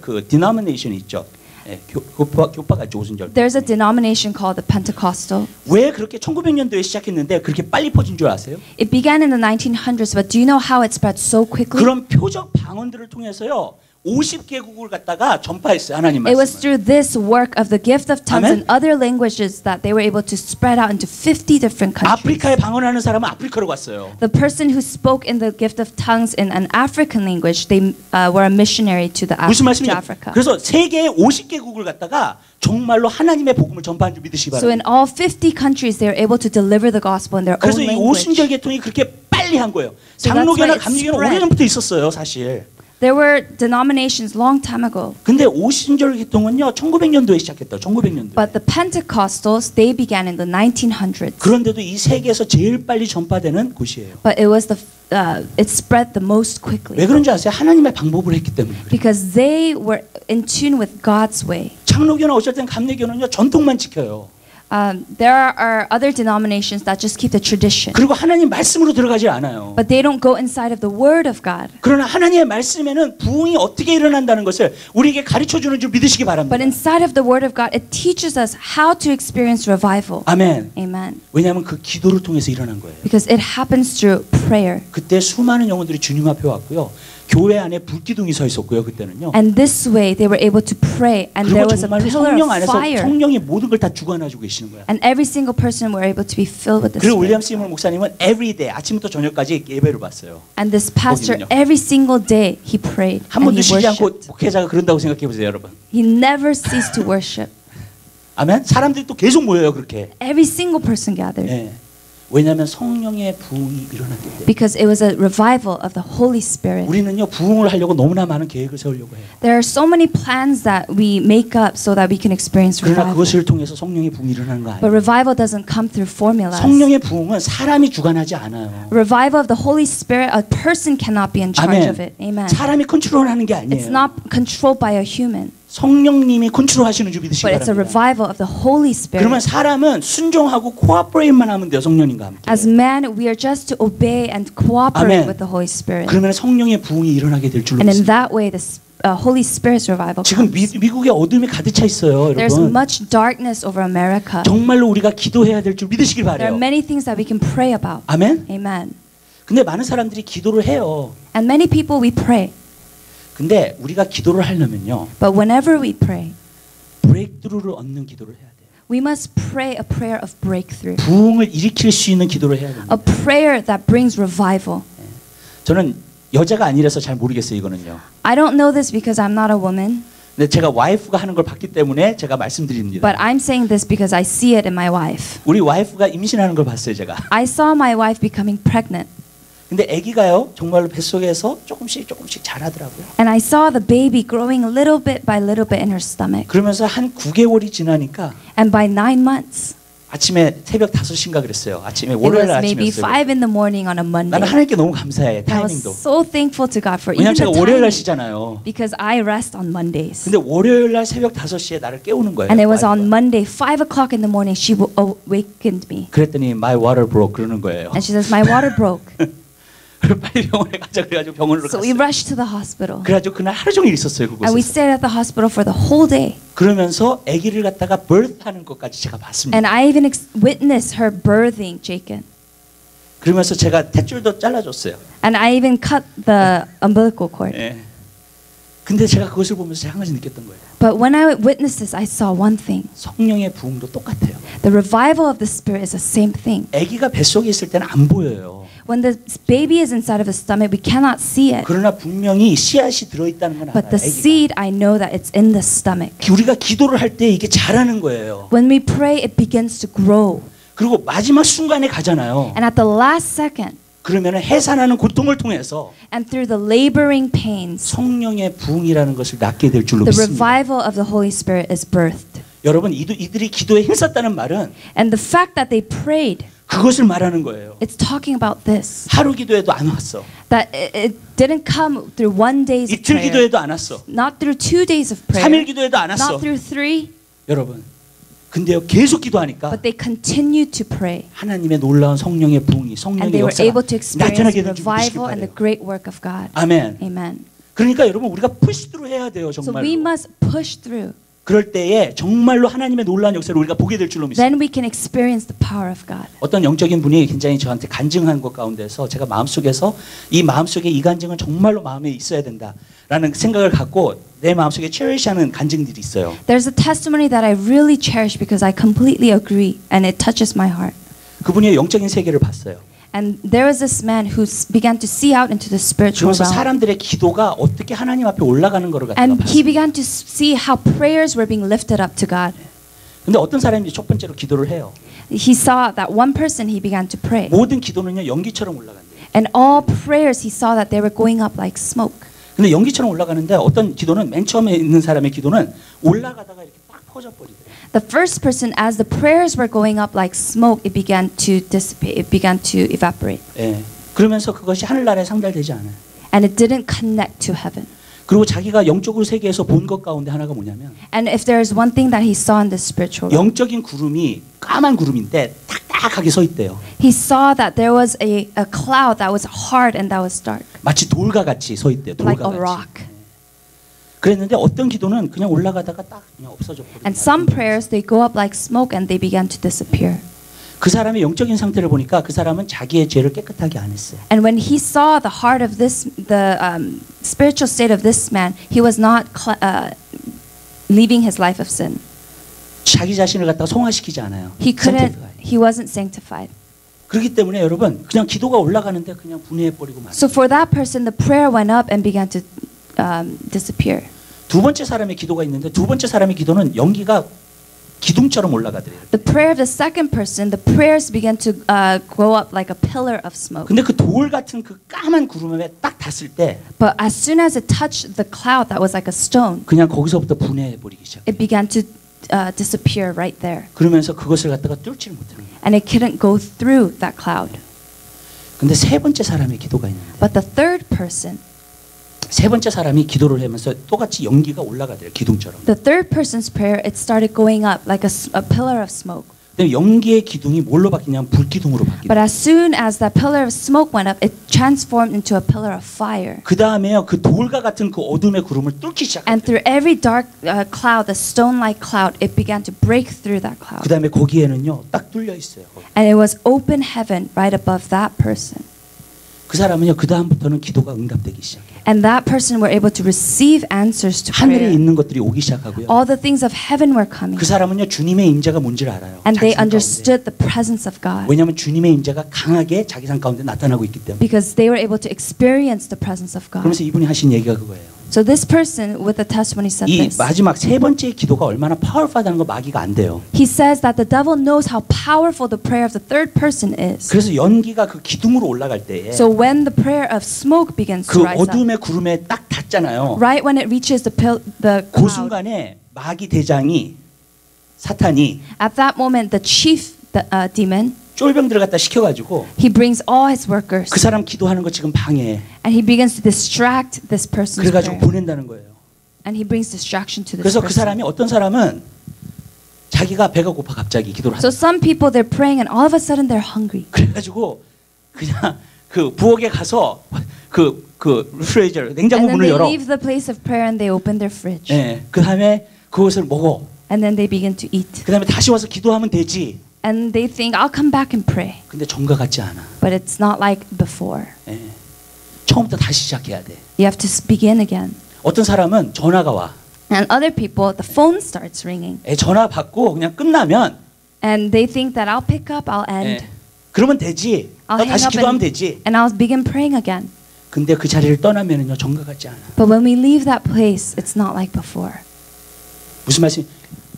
Speaker 1: 그 denomination 있죠. 예, 교파가 있죠. 오순절.
Speaker 2: There's a denomination called the Pentecostal.
Speaker 1: 왜 그렇게 1900년도에 시작했는데 그렇게 빨리 퍼진 줄 아세요?
Speaker 2: It began in the 1900s, but do you know how it spread so quickly?
Speaker 1: 그런 표적 방언들을 통해서요. 50개국을 갖다가 전파했어요. 하나님
Speaker 2: It was
Speaker 1: 말씀을.
Speaker 2: through this work of the gift of tongues
Speaker 1: Amen.
Speaker 2: and other languages that they were able to spread out into 50 different countries.
Speaker 1: 아프리카에 방언하는 사람은 아프리카로 갔어요.
Speaker 2: The person who spoke in the gift of tongues in an African language, they were a missionary to
Speaker 1: 무슨
Speaker 2: to
Speaker 1: 말씀이냐?
Speaker 2: Africa.
Speaker 1: 그래서 세계 50개국을 갖다가 정말로 하나님의 복음을 전파한 줄 믿으시기
Speaker 2: So in
Speaker 1: 바랍니다.
Speaker 2: all 50 countries, they were able to deliver the gospel in their own
Speaker 1: 그래서 이
Speaker 2: language.
Speaker 1: 오순절 계통이 그렇게 빨리 한 거예요.
Speaker 2: So that's
Speaker 1: 장로교나
Speaker 2: why it
Speaker 1: 감리교는
Speaker 2: spread.
Speaker 1: 오래전부터 있었어요, 사실.
Speaker 2: There were denominations long time ago.
Speaker 1: 근데 오순절 계통은요, 1900년도에 시작했다. 1900년도에.
Speaker 2: But the Pentecostals, they began in the 1900s.
Speaker 1: 그런데도 이 세계에서 제일 빨리 전파되는 곳이에요.
Speaker 2: But it was it spread the most quickly.
Speaker 1: 왜 그런지 아세요? 하나님의 방법을 했기 때문에 그래요.
Speaker 2: Because they were in tune with God's way.
Speaker 1: 장로교나 어쩔 땐 감리교는요, 전통만 지켜요.
Speaker 2: There are other denominations that just keep the tradition.
Speaker 1: 그리고 하나님 말씀으로 들어가지 않아요.
Speaker 2: But they don't go inside of the Word of God.
Speaker 1: 그러나 하나님의 말씀에는 부흥이 어떻게 일어난다는 것을 우리에게 가르쳐 주는 줄 믿으시기 바랍니다.
Speaker 2: But inside of the Word of God, it teaches us how to experience revival.
Speaker 1: 아멘.
Speaker 2: Amen.
Speaker 1: 왜냐하면 그 기도를 통해서 일어난 거예요.
Speaker 2: Because it happens through prayer.
Speaker 1: 그때 수많은 영혼들이 주님 앞에 왔고요. 교회 안에 불기둥이 서 있었고요. 그때는요.
Speaker 2: And this way they were able to pray, and there
Speaker 1: 그리고
Speaker 2: was a
Speaker 1: 정말
Speaker 2: pillar
Speaker 1: 성령
Speaker 2: of
Speaker 1: 안에서
Speaker 2: fire.
Speaker 1: 성령이 모든 걸 다 주관하시고 계시는 거야.
Speaker 2: And every single person were able to be filled with the
Speaker 1: 그리고 윌리엄
Speaker 2: Spirit.
Speaker 1: 시몬 목사님은 everyday 아침부터 저녁까지 예배를 봤어요.
Speaker 2: And this pastor,
Speaker 1: 거기는요.
Speaker 2: every single day, he prayed
Speaker 1: 한
Speaker 2: and
Speaker 1: 번도
Speaker 2: he
Speaker 1: 쉬지 않고
Speaker 2: worshipped.
Speaker 1: 목회자가 그런다고 생각해 보세요, 여러분.
Speaker 2: He never ceased to worship.
Speaker 1: 아멘. 사람들이 또 계속 모여요, 그렇게.
Speaker 2: Every single person gathered.
Speaker 1: 예. 왜냐하면 성령의 부흥이 일어났기 때문에.
Speaker 2: Because it was a revival of the Holy Spirit.
Speaker 1: 우리는요 부흥을 하려고 너무나 많은 계획을 세우려고 해요.
Speaker 2: There are so many plans that we make up so that we can experience
Speaker 1: 그러나
Speaker 2: revival.
Speaker 1: 그것을 통해서 성령의 부흥이 일어나는 거
Speaker 2: But
Speaker 1: 아니에요.
Speaker 2: revival doesn't come through formulas.
Speaker 1: 성령의 부흥은 사람이 주관하지 않아요.
Speaker 2: Revival of the Holy Spirit, a person cannot be in charge of it. Amen.
Speaker 1: 사람이 컨트롤하는 게
Speaker 2: It's
Speaker 1: 아니에요.
Speaker 2: not controlled by a human,
Speaker 1: 성령님이 컨트롤하시는 줄 믿으시기
Speaker 2: but it's a
Speaker 1: 바랍니다.
Speaker 2: revival of the Holy
Speaker 1: 그러면
Speaker 2: Spirit.
Speaker 1: 사람은 순종하고 코아퍼레이트만 하면 돼요. 성령님과 함께.
Speaker 2: As man, we are just to obey and
Speaker 1: Amen.
Speaker 2: cooperate with the Holy Spirit.
Speaker 1: 그러면 성령의 부흥이 일어나게 될 줄로
Speaker 2: And in
Speaker 1: 믿습니다.
Speaker 2: that way, the Holy Spirit's revival
Speaker 1: 지금
Speaker 2: comes.
Speaker 1: 미국에 어둠이 가득 차 있어요,
Speaker 2: There's
Speaker 1: 여러분.
Speaker 2: much darkness over America.
Speaker 1: 정말로 우리가 기도해야 될 줄 믿으시길
Speaker 2: There
Speaker 1: 바래요.
Speaker 2: are many things that we can pray about.
Speaker 1: 아멘.
Speaker 2: Amen.
Speaker 1: 근데 많은 사람들이 기도를 해요.
Speaker 2: And many people, we pray.
Speaker 1: 근데 우리가 기도를 하려면요.
Speaker 2: But whenever we pray,
Speaker 1: 브레이크드루를 얻는 기도를 해야 돼요.
Speaker 2: we must pray a prayer of breakthrough.
Speaker 1: 부흥을 일으킬 수 있는 기도를 해야 됩니다.
Speaker 2: A prayer that brings revival.
Speaker 1: 저는 여자가 아니라서 잘 모르겠어요, 이거는요.
Speaker 2: I don't know this because I'm not a woman,
Speaker 1: 근데 제가 와이프가 하는 걸 봤기 때문에 제가 말씀드립니다.
Speaker 2: but I'm saying this because I see it in my wife.
Speaker 1: 우리 와이프가 임신하는 걸 봤어요, 제가.
Speaker 2: I saw my wife becoming pregnant,
Speaker 1: 근데 아기가요, 정말로 뱃속에서 조금씩 자라더라고요.
Speaker 2: and I saw the baby growing little bit by little bit in her stomach.
Speaker 1: 그러면서 한 9개월이 지나니까
Speaker 2: And by 9 months,
Speaker 1: 아침에 새벽 5시인가 그랬어요. 아침에
Speaker 2: it
Speaker 1: 월요일
Speaker 2: was maybe
Speaker 1: 아침이었어요.
Speaker 2: 5 in the morning on a
Speaker 1: 나는
Speaker 2: Monday.
Speaker 1: 하나님께 너무 감사해,
Speaker 2: I was
Speaker 1: 타이밍도.
Speaker 2: so thankful to God for even
Speaker 1: 왜냐면
Speaker 2: the
Speaker 1: 제가 월요일 날
Speaker 2: timing,
Speaker 1: 쉬잖아요.
Speaker 2: because I rest on Mondays.
Speaker 1: 근데 월요일 날 새벽 5시에 나를 깨우는 거예요.
Speaker 2: And it was on
Speaker 1: 와이프가.
Speaker 2: Monday, 5 o'clock in the morning, she awakened me.
Speaker 1: 그랬더니 my water broke 그러는 거예요.
Speaker 2: And she says, my water broke.
Speaker 1: 그래서 빨리 병원에 가자 그래가지고 병원으로
Speaker 2: So we
Speaker 1: 갔어요.
Speaker 2: rushed to the hospital.
Speaker 1: 그래가지고 그날 하루 종일 있었어요,
Speaker 2: And we
Speaker 1: 그곳에서.
Speaker 2: stayed at the hospital for the whole day.
Speaker 1: 그러면서 아기를 갖다가 birth하는 것까지 제가 봤습니다.
Speaker 2: And I even witnessed her birthing Jacob.
Speaker 1: 그러면서 제가 탯줄도 잘라줬어요.
Speaker 2: And I even cut the umbilical cord.
Speaker 1: 예. 근데 제가 그것을 보면서 제가 한 가지 느꼈던 거예요.
Speaker 2: But when I witnessed this, I saw one thing.
Speaker 1: 성령의 부흥도 똑같아요.
Speaker 2: The revival of the Spirit is the same thing.
Speaker 1: 아기가 뱃속에 있을 때는 안 보여요.
Speaker 2: When the baby is inside of the stomach, we cannot see it.
Speaker 1: 그러나 분명히 씨앗이 들어있다는 건 알아요.
Speaker 2: But the
Speaker 1: 아기가.
Speaker 2: seed, I know that it's in the stomach.
Speaker 1: 우리가 기도를 할 때 이게 자라는 거예요.
Speaker 2: When we pray, it begins to grow.
Speaker 1: 그리고 마지막 순간에 가잖아요.
Speaker 2: And at the last second,
Speaker 1: 그러면 해산하는 고통을 통해서
Speaker 2: and through the laboring pains,
Speaker 1: 성령의 부흥이라는 것을 낳게 될 줄로
Speaker 2: the
Speaker 1: 믿습니다.
Speaker 2: revival of the Holy Spirit is birthed.
Speaker 1: 여러분 이들이 기도에 힘썼다는 말은
Speaker 2: And the fact that they prayed,
Speaker 1: 그것을 말하는 거예요.
Speaker 2: it's talking about this.
Speaker 1: 하루 기도에도 안 왔어.
Speaker 2: That it didn't come through 1 day's of
Speaker 1: 이틀
Speaker 2: prayer,
Speaker 1: 기도에도 안 왔어.
Speaker 2: not through 2 days of
Speaker 1: 3일
Speaker 2: prayer,
Speaker 1: 기도에도 안 왔어.
Speaker 2: not through 3,
Speaker 1: 여러분. 근데요 계속 기도하니까
Speaker 2: but they continued to pray.
Speaker 1: 하나님의 놀라운 성령의 부흥이
Speaker 2: And
Speaker 1: 성령의
Speaker 2: they were able to
Speaker 1: 역사가
Speaker 2: experience
Speaker 1: 나타나게 될 줄 믿으시길
Speaker 2: revival and
Speaker 1: 바래요.
Speaker 2: the great work of God.
Speaker 1: 아멘.
Speaker 2: Amen.
Speaker 1: 그러니까 여러분 우리가 푸시드로 해야 돼요
Speaker 2: So
Speaker 1: 정말로.
Speaker 2: we must push through.
Speaker 1: 그럴 때에 정말로 하나님의 놀라운 역사를 우리가 보게 될 줄로 믿습니다.
Speaker 2: then we can experience the power of God.
Speaker 1: 어떤 영적인 분이 굉장히 저한테 간증한 것 가운데서 제가 마음속에서 이 마음속에 이 간증은 정말로 마음에 있어야 된다라는 생각을 갖고 내 마음속에 체리시하는 간증들이 있어요.
Speaker 2: There's a testimony that I really cherish because I completely agree and it touches my heart.
Speaker 1: 그분이 영적인 세계를 봤어요.
Speaker 2: And there was this man who began to see out into the spiritual
Speaker 1: 그러면서
Speaker 2: realm.
Speaker 1: 사람들의 기도가 어떻게 하나님 앞에 올라가는 거를 갖다가
Speaker 2: And he
Speaker 1: 봤어요.
Speaker 2: began to see how prayers were being lifted up to God.
Speaker 1: 근데 어떤 사람이 첫 번째로 기도를 해요.
Speaker 2: He saw that one person he began to pray.
Speaker 1: 모든 기도는요 연기처럼 올라간대요.
Speaker 2: And all prayers he saw that they were going up like smoke.
Speaker 1: 근데 연기처럼 올라가는데 어떤 기도는 맨 처음에 있는 사람의 기도는 올라가다가 이렇게 딱 퍼져 버리대요.
Speaker 2: The first person, as the prayers were going up like smoke, it began to dissipate. It began to evaporate.
Speaker 1: 예. 그러면서 그것이 하늘나라에 상달되지 않아요.
Speaker 2: And it didn't connect to heaven.
Speaker 1: 그리고 자기가 영적으로 세계에서 본 것 가운데 하나가 뭐냐면
Speaker 2: And if there is one thing that he saw in the spiritual realm,
Speaker 1: 영적인 구름이 까만 구름인데 딱딱하게 서 있대요.
Speaker 2: he saw that there was a cloud that was hard and that was dark,
Speaker 1: 마치 돌과 같이 서 있대요.
Speaker 2: like
Speaker 1: 돌과
Speaker 2: a
Speaker 1: 같이.
Speaker 2: rock.
Speaker 1: 그랬는데 어떤 기도는 그냥 올라가다가 딱 그냥 없어져 버려요.
Speaker 2: And some prayers, they go up like smoke and they began to disappear.
Speaker 1: 그 사람의 영적인 상태를 보니까 그 사람은 자기의 죄를 깨끗하게 안 했어요.
Speaker 2: And when he saw the heart of the spiritual state of this man, he was not leaving his life of sin.
Speaker 1: 자기 자신을 갖다가 성화시키지 않아요.
Speaker 2: He couldn't.
Speaker 1: sanctify.
Speaker 2: He wasn't sanctified.
Speaker 1: 그렇기 때문에 여러분 그냥 기도가 올라가는데 그냥 분해해 버리고 말아요.
Speaker 2: So for that person, the prayer went up and began to disappear.
Speaker 1: 두 번째 사람의 기도가 있는데 두 번째 사람의 기도는 연기가 기둥처럼 올라가더래요.
Speaker 2: The prayer of the second person, the prayers began to go up like a pillar of smoke.
Speaker 1: 근데 그 돌 같은 그 까만 구름에 딱 닿았을 때
Speaker 2: But as soon as it touched the cloud that was like a stone,
Speaker 1: 그냥 거기서부터 분해해 버리기 시작해요.
Speaker 2: it began to disappear right there.
Speaker 1: 그러면서 그것을 갖다가 뚫지를 못하는 거예요.
Speaker 2: And it couldn't go through that cloud.
Speaker 1: 근데 세 번째 사람의 기도가 있는데
Speaker 2: But the third person,
Speaker 1: 세 번째 사람이 기도를 하면서 똑같이 연기가 올라가더래요. 기둥처럼.
Speaker 2: the third person's prayer, it started going up like a pillar of smoke.
Speaker 1: 근데 연기의 기둥이 뭘로 바뀌냐면 불기둥으로
Speaker 2: But
Speaker 1: 바뀌어요.
Speaker 2: as soon as that pillar of smoke went up, it transformed into a pillar of fire.
Speaker 1: 그 다음에요. 그 돌과 같은 그 어둠의 구름을 뚫기 시작해요.
Speaker 2: And through every dark cloud, the stone-like cloud, it began to break through that cloud.
Speaker 1: 그 다음에 거기에는요. 딱 뚫려 있어요.
Speaker 2: And it was open heaven right above that person.
Speaker 1: 그 사람은요. 그 다음부터는 기도가 응답되기 시작해요.
Speaker 2: And that person were able to receive answers to
Speaker 1: 하늘에
Speaker 2: prayer.
Speaker 1: 있는 것들이 오기 시작하고요.
Speaker 2: All the things of heaven were coming.
Speaker 1: 그 사람은요. 주님의 임재가 뭔지를 알아요.
Speaker 2: And
Speaker 1: 자기
Speaker 2: they
Speaker 1: 삶 가운데.
Speaker 2: understood the presence of God.
Speaker 1: 왜냐하면 주님의 임재가 강하게 자기 삶 가운데 나타나고 있기 때문에.
Speaker 2: Because they were able to experience the presence of God.
Speaker 1: 그러면서 이분이 하신 얘기가 그거예요.
Speaker 2: So this person with the testimony said
Speaker 1: 이
Speaker 2: this.
Speaker 1: 마지막 세 번째 기도가 얼마나 파워풀하다는 거 마귀가 안 돼요.
Speaker 2: He says that the devil knows how powerful the prayer of the third person is.
Speaker 1: 그래서 연기가 그 기둥으로 올라갈 때에
Speaker 2: So when the prayer of smoke begins
Speaker 1: 그
Speaker 2: to rise up,
Speaker 1: 어둠의 구름에 딱 닿잖아요.
Speaker 2: right when it reaches the
Speaker 1: 그
Speaker 2: cloud,
Speaker 1: 순간에 마귀 대장이 사탄이
Speaker 2: at that moment the chief demon,
Speaker 1: 쫄병들을 갖다 시켜가지고
Speaker 2: he brings all his workers
Speaker 1: 그 사람 기도하는 거 지금 방해해.
Speaker 2: and he begins to distract this person's
Speaker 1: 그래가지고
Speaker 2: prayer.
Speaker 1: 보낸다는 거예요.
Speaker 2: And he brings distraction to this
Speaker 1: 그래서 그
Speaker 2: person.
Speaker 1: 사람이 어떤 사람은 자기가 배가 고파 갑자기 기도를
Speaker 2: So
Speaker 1: 하는.
Speaker 2: some people they're praying and all of a sudden they're hungry.
Speaker 1: 그래가지고 그냥 그 부엌에 가서 그 리프레이저 냉장고
Speaker 2: And then
Speaker 1: 문을
Speaker 2: they
Speaker 1: 열어.
Speaker 2: leave the place of prayer and they open their fridge.
Speaker 1: 예, 그 다음에 그것을 먹어.
Speaker 2: And then they begin to eat.
Speaker 1: 그 다음에 다시 와서 기도하면 되지.
Speaker 2: And they think, I'll come back and pray.
Speaker 1: 근데 전과 같지 않아.
Speaker 2: But it's not like before.
Speaker 1: 예. 처음부터 다시 시작해야 돼.
Speaker 2: You have to begin again.
Speaker 1: 어떤 사람은 전화가 와.
Speaker 2: And other people, the phone starts ringing.
Speaker 1: 예, 전화 받고 그냥 끝나면
Speaker 2: And they think that I'll pick up, I'll end.
Speaker 1: 예, 그러면 되지.
Speaker 2: I'll
Speaker 1: 나
Speaker 2: hang
Speaker 1: 다시
Speaker 2: up
Speaker 1: 기도하면 되지.
Speaker 2: and I'll begin praying again.
Speaker 1: 근데 그 자리를 떠나면은요 전과 같지 않아.
Speaker 2: But when we leave that place, it's not like before.
Speaker 1: 무슨 말씀?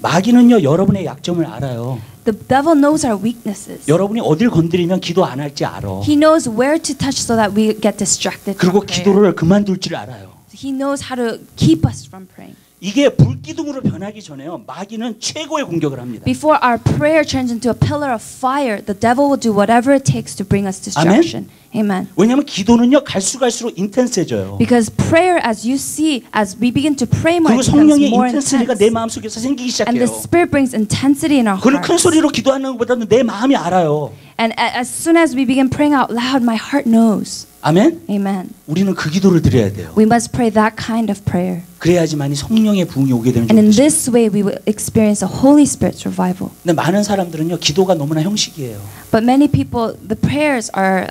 Speaker 1: 마귀는요 여러분의 약점을 알아요.
Speaker 2: The devil knows our weaknesses.
Speaker 1: 여러분이 어딜 건드리면 기도 안 할지 알아.
Speaker 2: He knows where to touch so that we get distracted from
Speaker 1: 그리고
Speaker 2: prayer.
Speaker 1: 기도를 그만둘 줄 알아요.
Speaker 2: He knows how to keep us from praying.
Speaker 1: 이게 불기둥으로 변하기 전에요. 마귀는 최고의 공격을 합니다.
Speaker 2: Before our prayer turns into a pillar of fire, the devil will do whatever it takes to bring us distraction. Amen.
Speaker 1: 왜냐하면 기도는요 갈수록 인텐스해져요.
Speaker 2: Because prayer, as you see, as we begin to pray more,
Speaker 1: 그리고
Speaker 2: it becomes
Speaker 1: 성령의
Speaker 2: more
Speaker 1: 인텐스리가
Speaker 2: intense.
Speaker 1: 내 마음속에서 생기기
Speaker 2: And the
Speaker 1: 시작해요.
Speaker 2: Spirit brings intensity in our
Speaker 1: 그는 큰
Speaker 2: hearts.
Speaker 1: 소리로 기도하는 것보다는 내 마음이 알아요.
Speaker 2: And as soon as we begin praying out loud, my heart knows.
Speaker 1: 아멘.
Speaker 2: Amen.
Speaker 1: 우리는 그 기도를 드려야 돼요.
Speaker 2: We must pray that kind of prayer.
Speaker 1: 그래야지만이 성령의 부흥이 오게 되는
Speaker 2: And in
Speaker 1: 줄
Speaker 2: this way, we will experience a Holy Spirit's revival.
Speaker 1: 근데 많은 사람들은요 기도가 너무나 형식이에요.
Speaker 2: But many people, the prayers are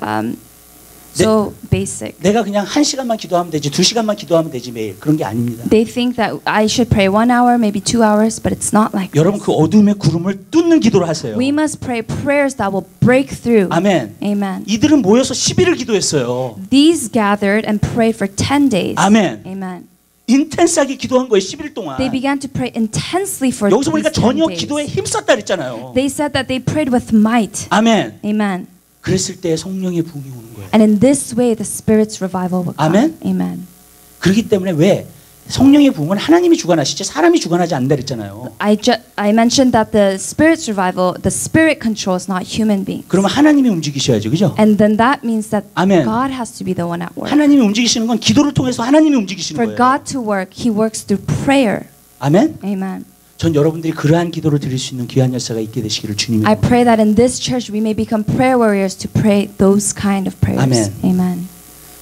Speaker 2: so basic.
Speaker 1: 내가 그냥 1시간만 기도하면 되지 2시간만 기도하면 되지 매일 그런 게 아닙니다.
Speaker 2: They think that I should pray 1 hour, maybe 2 hours, but it's not like
Speaker 1: 여러분
Speaker 2: this.
Speaker 1: 그 어둠의 구름을 뚫는 기도를 하세요.
Speaker 2: We must pray prayers that will break through.
Speaker 1: 아멘.
Speaker 2: Amen.
Speaker 1: 이들은 모여서 10일을 기도했어요.
Speaker 2: These gathered and prayed for 10 days.
Speaker 1: 아멘.
Speaker 2: Amen.
Speaker 1: 인텐스하게 기도한 거예요. 10일 동안.
Speaker 2: They began to pray intensely for
Speaker 1: 여기서 보니까
Speaker 2: these 10
Speaker 1: 전혀
Speaker 2: days.
Speaker 1: 기도에 힘썼다 그랬잖아요.
Speaker 2: They said that they prayed with might.
Speaker 1: 아멘.
Speaker 2: Amen.
Speaker 1: 그랬을 때 성령의 부흥이 오는 거예요.
Speaker 2: And in this way, the Spirit's revival will come.
Speaker 1: Amen.
Speaker 2: Amen.
Speaker 1: 그렇기 때문에 왜 성령의 부흥은 하나님이 주관하시지 사람이 주관하지 않는다 그랬잖아요.
Speaker 2: I mentioned that the Spirit's revival, the Spirit controls, not human beings.
Speaker 1: 그러면 하나님이 움직이셔야죠. 그죠?
Speaker 2: And then that means that
Speaker 1: Amen.
Speaker 2: God has to be the one at work.
Speaker 1: 하나님이 움직이시는 건 기도를 통해서 하나님이 움직이시는
Speaker 2: For
Speaker 1: 거예요.
Speaker 2: God to work, He works through prayer.
Speaker 1: 아멘.
Speaker 2: Amen.
Speaker 1: 전 여러분들이 그러한 기도를 드릴 수 있는 귀한 역사가 있게 되시기를 주님이
Speaker 2: I pray that in this church we may become prayer warriors to pray those kind of prayers.
Speaker 1: Amen.
Speaker 2: Amen.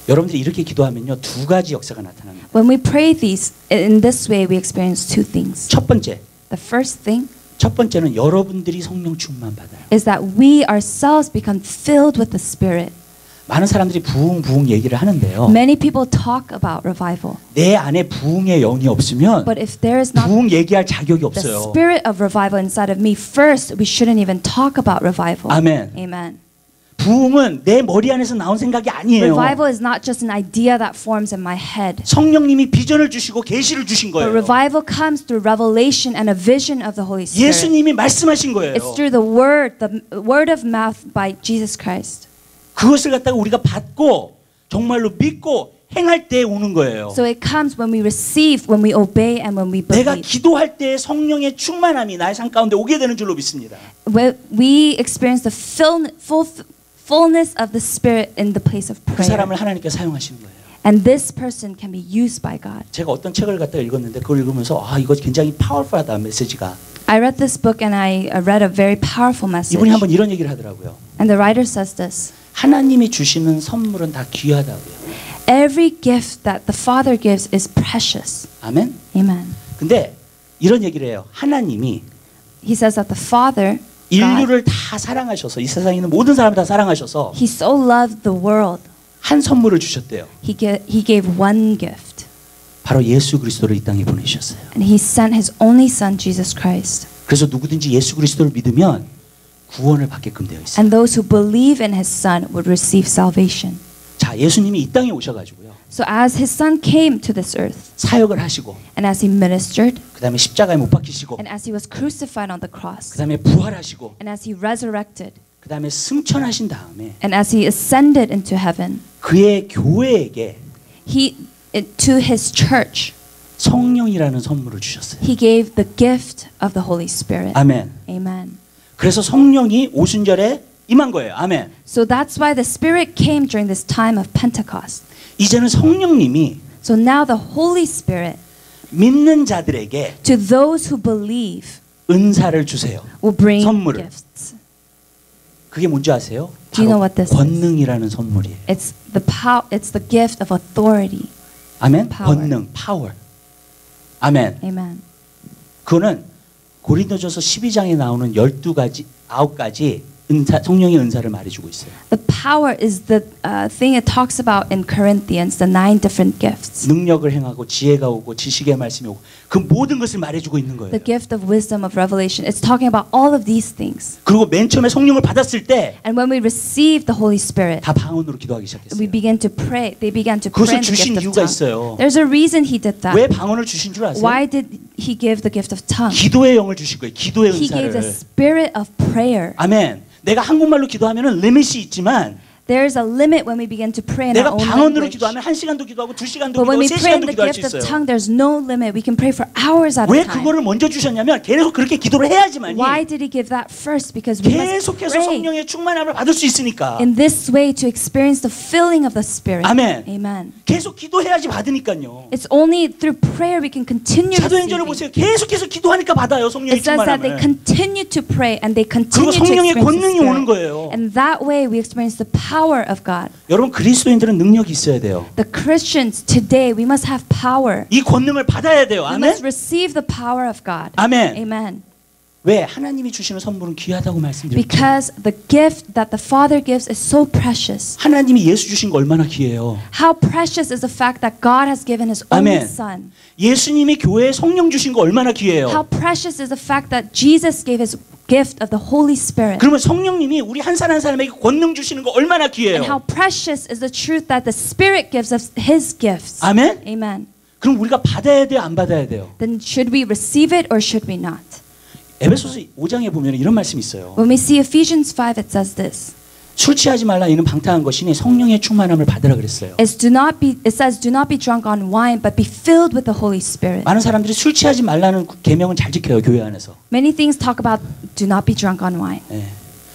Speaker 1: 여러분들이 이렇게 기도하면요 두 가지 역사가 나타납니다.
Speaker 2: When we pray these in this way, we experience two things.
Speaker 1: 첫 번째,
Speaker 2: The first thing
Speaker 1: 첫 번째는 여러분들이 성령 충만 받아요.
Speaker 2: is that we ourselves become filled with the Spirit.
Speaker 1: 많은 사람들이 부흥 얘기를 하는데요.
Speaker 2: Many people talk about revival,
Speaker 1: 내 안에 부흥의 영이 없으면
Speaker 2: but if there is not
Speaker 1: 부흥 얘기할 자격이
Speaker 2: the
Speaker 1: 없어요.
Speaker 2: spirit of revival inside of me, first we shouldn't even talk about revival.
Speaker 1: 아멘.
Speaker 2: Amen.
Speaker 1: 부흥은 내 머리 안에서 나온 생각이 아니에요.
Speaker 2: Revival is not just an idea that forms in my head.
Speaker 1: 성령님이 비전을 주시고 계시를 주신
Speaker 2: But
Speaker 1: 거예요.
Speaker 2: revival comes through revelation and a vision of the Holy Spirit.
Speaker 1: 예수님이 말씀하신 거예요.
Speaker 2: It's through the word of mouth by Jesus Christ.
Speaker 1: 그것을 갖다가 우리가 받고 정말로 믿고 행할 때 오는 거예요.
Speaker 2: So it comes when we receive, when we obey, and when we
Speaker 1: 내가
Speaker 2: believe.
Speaker 1: 기도할 때 성령의 충만함이 나의 삶 가운데 오게 되는 줄로 믿습니다.
Speaker 2: When we experience the fullness of the Spirit in the place of
Speaker 1: 그
Speaker 2: prayer.
Speaker 1: 사람을 하나님께 사용하시는 거예요.
Speaker 2: And this person can be used by God.
Speaker 1: 제가 어떤 책을 갖다가 읽었는데 그걸 읽으면서 이거 굉장히 파워풀하다 메시지가.
Speaker 2: I read this book and I read a very powerful message.
Speaker 1: 이분이 한번 이런 얘기를 하더라고요.
Speaker 2: And the writer says this.
Speaker 1: 하나님이 주시는 선물은 다 귀하다고요.
Speaker 2: Every gift that the Father gives is precious.
Speaker 1: 아멘.
Speaker 2: Amen.
Speaker 1: 근데 이런 얘기를 해요. 하나님이
Speaker 2: He says that the Father, God,
Speaker 1: 인류를 다 사랑하셔서 이 세상에 있는 모든 사람을 다 사랑하셔서
Speaker 2: He so loved the world.
Speaker 1: 한 선물을 주셨대요.
Speaker 2: He gave one gift.
Speaker 1: 바로 예수 그리스도를 이 땅에 보내주셨어요.
Speaker 2: And He sent His only Son, Jesus Christ.
Speaker 1: 그래서 누구든지 예수 그리스도를 믿으면 구원을 받게끔 되어 있어요.
Speaker 2: And those who believe in His Son would receive salvation.
Speaker 1: 자, 예수님이 이 땅에 오셔가지고요.
Speaker 2: So as His Son came to this earth,
Speaker 1: 사역을 하시고
Speaker 2: and as He ministered,
Speaker 1: 그 다음에 십자가에 못 박히시고
Speaker 2: and as He was crucified on the
Speaker 1: 그
Speaker 2: cross,
Speaker 1: 다음에 부활하시고
Speaker 2: and as He resurrected,
Speaker 1: 그 다음에 승천하신 다음에
Speaker 2: and as He ascended into heaven,
Speaker 1: 그의 교회에게
Speaker 2: to His church,
Speaker 1: 성령이라는 선물을 주셨어요.
Speaker 2: He gave the gift of the Holy Spirit.
Speaker 1: 아멘.
Speaker 2: Amen.
Speaker 1: 그래서 성령이 오순절에 임한 거예요. 아멘.
Speaker 2: So that's why the Spirit came during this time of Pentecost.
Speaker 1: 이제는 성령님이
Speaker 2: So now the Holy Spirit,
Speaker 1: 믿는 자들에게
Speaker 2: to those who believe,
Speaker 1: 은사를 주세요.
Speaker 2: will bring
Speaker 1: 선물을.
Speaker 2: gifts.
Speaker 1: 그게 뭔지 아세요?
Speaker 2: Do you know what this is?
Speaker 1: 권능이라는 선물이에요.
Speaker 2: It's the gift of authority.
Speaker 1: 아멘.
Speaker 2: Power.
Speaker 1: 권능, 파워. 아멘.
Speaker 2: Amen.
Speaker 1: 그거는 고린도전서 12장에 나오는 12가지, 9가지 은사, 성령의 은사를 말해주고 있어요.
Speaker 2: The power is the thing it talks about in Corinthians, the 9 different gifts.
Speaker 1: 능력을 행하고 지혜가 오고 지식의 말씀이 오고 그 모든 것을 말해주고 있는 거예요.
Speaker 2: The gift of wisdom, of revelation. It's talking about all of these things.
Speaker 1: 그리고 맨 처음에 성령을 받았을 때 다
Speaker 2: And when we receive the Holy Spirit,
Speaker 1: 방언으로 기도하기 시작했어요.
Speaker 2: we began to pray. They began to
Speaker 1: 그것을
Speaker 2: pray in the
Speaker 1: 주신
Speaker 2: gift of
Speaker 1: 이유가
Speaker 2: tongue.
Speaker 1: 있어요.
Speaker 2: There's a reason He did that.
Speaker 1: 왜 방언을 주신 줄 아세요?
Speaker 2: Why did He give the gift of tongue?
Speaker 1: 기도의 영을 주신 거예요. 기도의
Speaker 2: He gave the
Speaker 1: 은사를.
Speaker 2: spirit of prayer.
Speaker 1: 아멘. 내가 한국말로 기도하면은 리밋이 있지만
Speaker 2: There is a limit when we begin to pray in
Speaker 1: 내가
Speaker 2: our own
Speaker 1: 방언으로
Speaker 2: language.
Speaker 1: 기도하면 1시간도 기도하고 2시간도
Speaker 2: But when
Speaker 1: 기도하고
Speaker 2: we pray in
Speaker 1: 3시간도
Speaker 2: the
Speaker 1: 기도할 수
Speaker 2: gift of
Speaker 1: 있어요.
Speaker 2: tongue, there's no limit. We can pray for hours at
Speaker 1: 왜
Speaker 2: a time.
Speaker 1: 그거를 먼저 주셨냐면 계속 그렇게 기도를 해야지만이
Speaker 2: Why did He give that first? Because we must
Speaker 1: 계속해서
Speaker 2: pray
Speaker 1: 성령의 충만함을 받을 수 있으니까.
Speaker 2: in this way to experience the filling of the Spirit.
Speaker 1: 아멘.
Speaker 2: Amen.
Speaker 1: 계속 기도해야지 받으니까요.
Speaker 2: It's only through prayer we can continue
Speaker 1: 사도행전을 보세요.
Speaker 2: receiving.
Speaker 1: 계속해서 기도하니까 받아요. 성령의
Speaker 2: It says that they
Speaker 1: 충만함을.
Speaker 2: continue to pray and they
Speaker 1: 그리고
Speaker 2: continue to
Speaker 1: 성령의
Speaker 2: experience the
Speaker 1: 권능이 오는
Speaker 2: Spirit.
Speaker 1: 거예요.
Speaker 2: And that way we experience the power of God.
Speaker 1: 여러분 그리스도인들은 능력이 있어야 돼요.
Speaker 2: The Christians today, we must have power.
Speaker 1: 이 권능을 받아야 돼요.
Speaker 2: We
Speaker 1: 아멘.
Speaker 2: must receive the power of God.
Speaker 1: 아멘.
Speaker 2: Amen.
Speaker 1: 왜? 하나님이 주시는 선물은 귀하다고 말씀드렸죠.
Speaker 2: Because the gift that the Father gives is so precious.
Speaker 1: 하나님이 예수 주신 거 얼마나 귀해요.
Speaker 2: How precious is the fact that God has given His only
Speaker 1: 아멘.
Speaker 2: Son.
Speaker 1: 예수님이 교회에 성령 주신 거 얼마나
Speaker 2: How
Speaker 1: 귀해요.
Speaker 2: precious is the fact that Jesus gave His gift of the Holy Spirit.
Speaker 1: 그러면 성령님이 우리 한 사람 한 사람에게 권능 주시는 거 얼마나
Speaker 2: And
Speaker 1: 귀해요.
Speaker 2: how precious is the truth that the Spirit gives us His gifts.
Speaker 1: 아멘.
Speaker 2: Amen.
Speaker 1: 그럼 우리가 받아야 돼요, 안 받아야 돼요?
Speaker 2: Then should we receive it or should we not?
Speaker 1: 에베소서 5장에 보면 이런 말씀이 있어요.
Speaker 2: When we see Ephesians 5, it says this.
Speaker 1: 술 취하지 말라 이는 방탕한 것이니 성령의 충만함을 받으라 그랬어요.
Speaker 2: It says, do not be drunk on wine, but be filled with the Holy Spirit.
Speaker 1: 많은 사람들이 술 취하지 말라는 계명은 잘 지켜요, 교회 안에서.
Speaker 2: Many things talk about do not be drunk on wine.
Speaker 1: 예.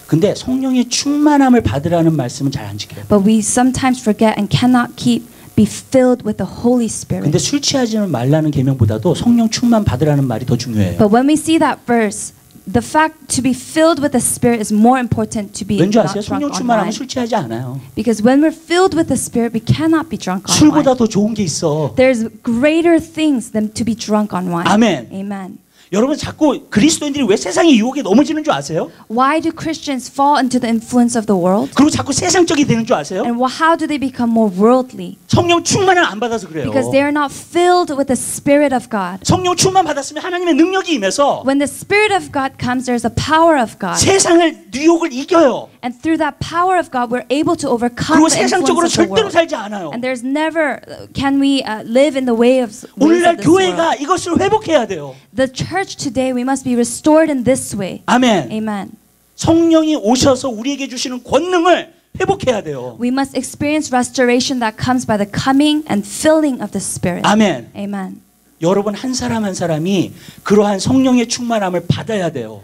Speaker 1: 근데 성령의 충만함을 받으라는 말씀은 잘 안 지켜요.
Speaker 2: But we sometimes forget and cannot be filled with the Holy Spirit.
Speaker 1: 근데 술 취하지 말라는 계명보다도 성령 충만 받으라는 말이 더 중요해요.
Speaker 2: But when we see that verse, the fact to be filled with the Spirit is more important to be
Speaker 1: 왠지
Speaker 2: not
Speaker 1: 아세요?
Speaker 2: drunk
Speaker 1: 성령
Speaker 2: on
Speaker 1: 충만하면
Speaker 2: wine.
Speaker 1: 술 취하지 않아요.
Speaker 2: Because when we're filled with the Spirit, we cannot be drunk on wine.
Speaker 1: 술보다 더 좋은 게 있어.
Speaker 2: There's greater things than to be drunk on wine.
Speaker 1: 아멘.
Speaker 2: Amen.
Speaker 1: 여러분 자꾸 그리스도인들이 왜 세상의 유혹에 넘어지는 줄 아세요?
Speaker 2: Why do Christians fall into the influence of the world?
Speaker 1: 그리고 자꾸 세상적이 되는 줄 아세요?
Speaker 2: And how do they become more worldly?
Speaker 1: 성령 충만을 안 받아서 그래요.
Speaker 2: Because they are not filled with the Spirit of God.
Speaker 1: 성령 충만 받았으면 하나님의 능력이 임해서
Speaker 2: When the Spirit of God comes, there's a power of God.
Speaker 1: 세상을 유혹을 이겨요.
Speaker 2: And through that power of God, we're able to overcome
Speaker 1: 그리고
Speaker 2: the
Speaker 1: 세상적으로
Speaker 2: influence of the
Speaker 1: 절대로
Speaker 2: world.
Speaker 1: 살지 않아요.
Speaker 2: And there's never can we live in the ways of
Speaker 1: 오늘날
Speaker 2: this world.
Speaker 1: 교회가 이것을 회복해야 돼요.
Speaker 2: The church today, we must be restored in this way.
Speaker 1: 아멘.
Speaker 2: Amen.
Speaker 1: 성령이 오셔서 우리에게 주시는 권능을 회복해야 돼요.
Speaker 2: We must experience restoration that comes by the coming and filling of the Spirit.
Speaker 1: 아멘.
Speaker 2: Amen.
Speaker 1: 여러분 한 사람 한 사람이 그러한 성령의 충만함을 받아야 돼요.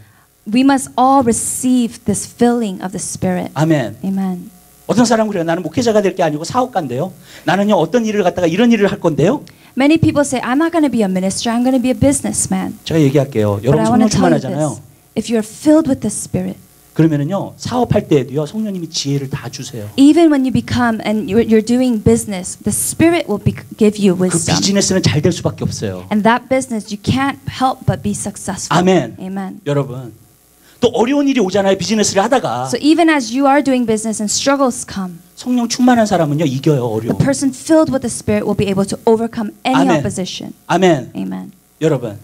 Speaker 2: We must all receive this filling of the Spirit.
Speaker 1: 아멘.
Speaker 2: Amen.
Speaker 1: 어떤 사람은 그래요. 나는 목회자가 될 게 아니고 사업가인데요. 나는요 어떤 일을 갖다가 이런 일을 할 건데요.
Speaker 2: Many people say, I'm not going to be a minister, I'm going to be a businessman.
Speaker 1: 제가 얘기할게요.
Speaker 2: But
Speaker 1: 여러분
Speaker 2: I want
Speaker 1: 성령
Speaker 2: to tell you
Speaker 1: 충만하잖아요.
Speaker 2: this. If you're filled with the Spirit,
Speaker 1: 그러면은요 사업할 때에도요 성령님이 지혜를 다 주세요.
Speaker 2: even when you become and you're doing business, the Spirit will give you
Speaker 1: 그
Speaker 2: wisdom.
Speaker 1: 비즈니스는 잘 될 수밖에 없어요.
Speaker 2: And that business, you can't help but be successful.
Speaker 1: 아멘.
Speaker 2: Amen.
Speaker 1: 여러분 또 어려운 일이 오잖아요. 비즈니스를 하다가
Speaker 2: So even as you are doing business and struggles come,
Speaker 1: 성령 충만한 사람은요 이겨요 어려움.
Speaker 2: the person filled with the Spirit will be able to overcome any
Speaker 1: 아멘.
Speaker 2: opposition.
Speaker 1: 아멘.
Speaker 2: Amen.
Speaker 1: 여러분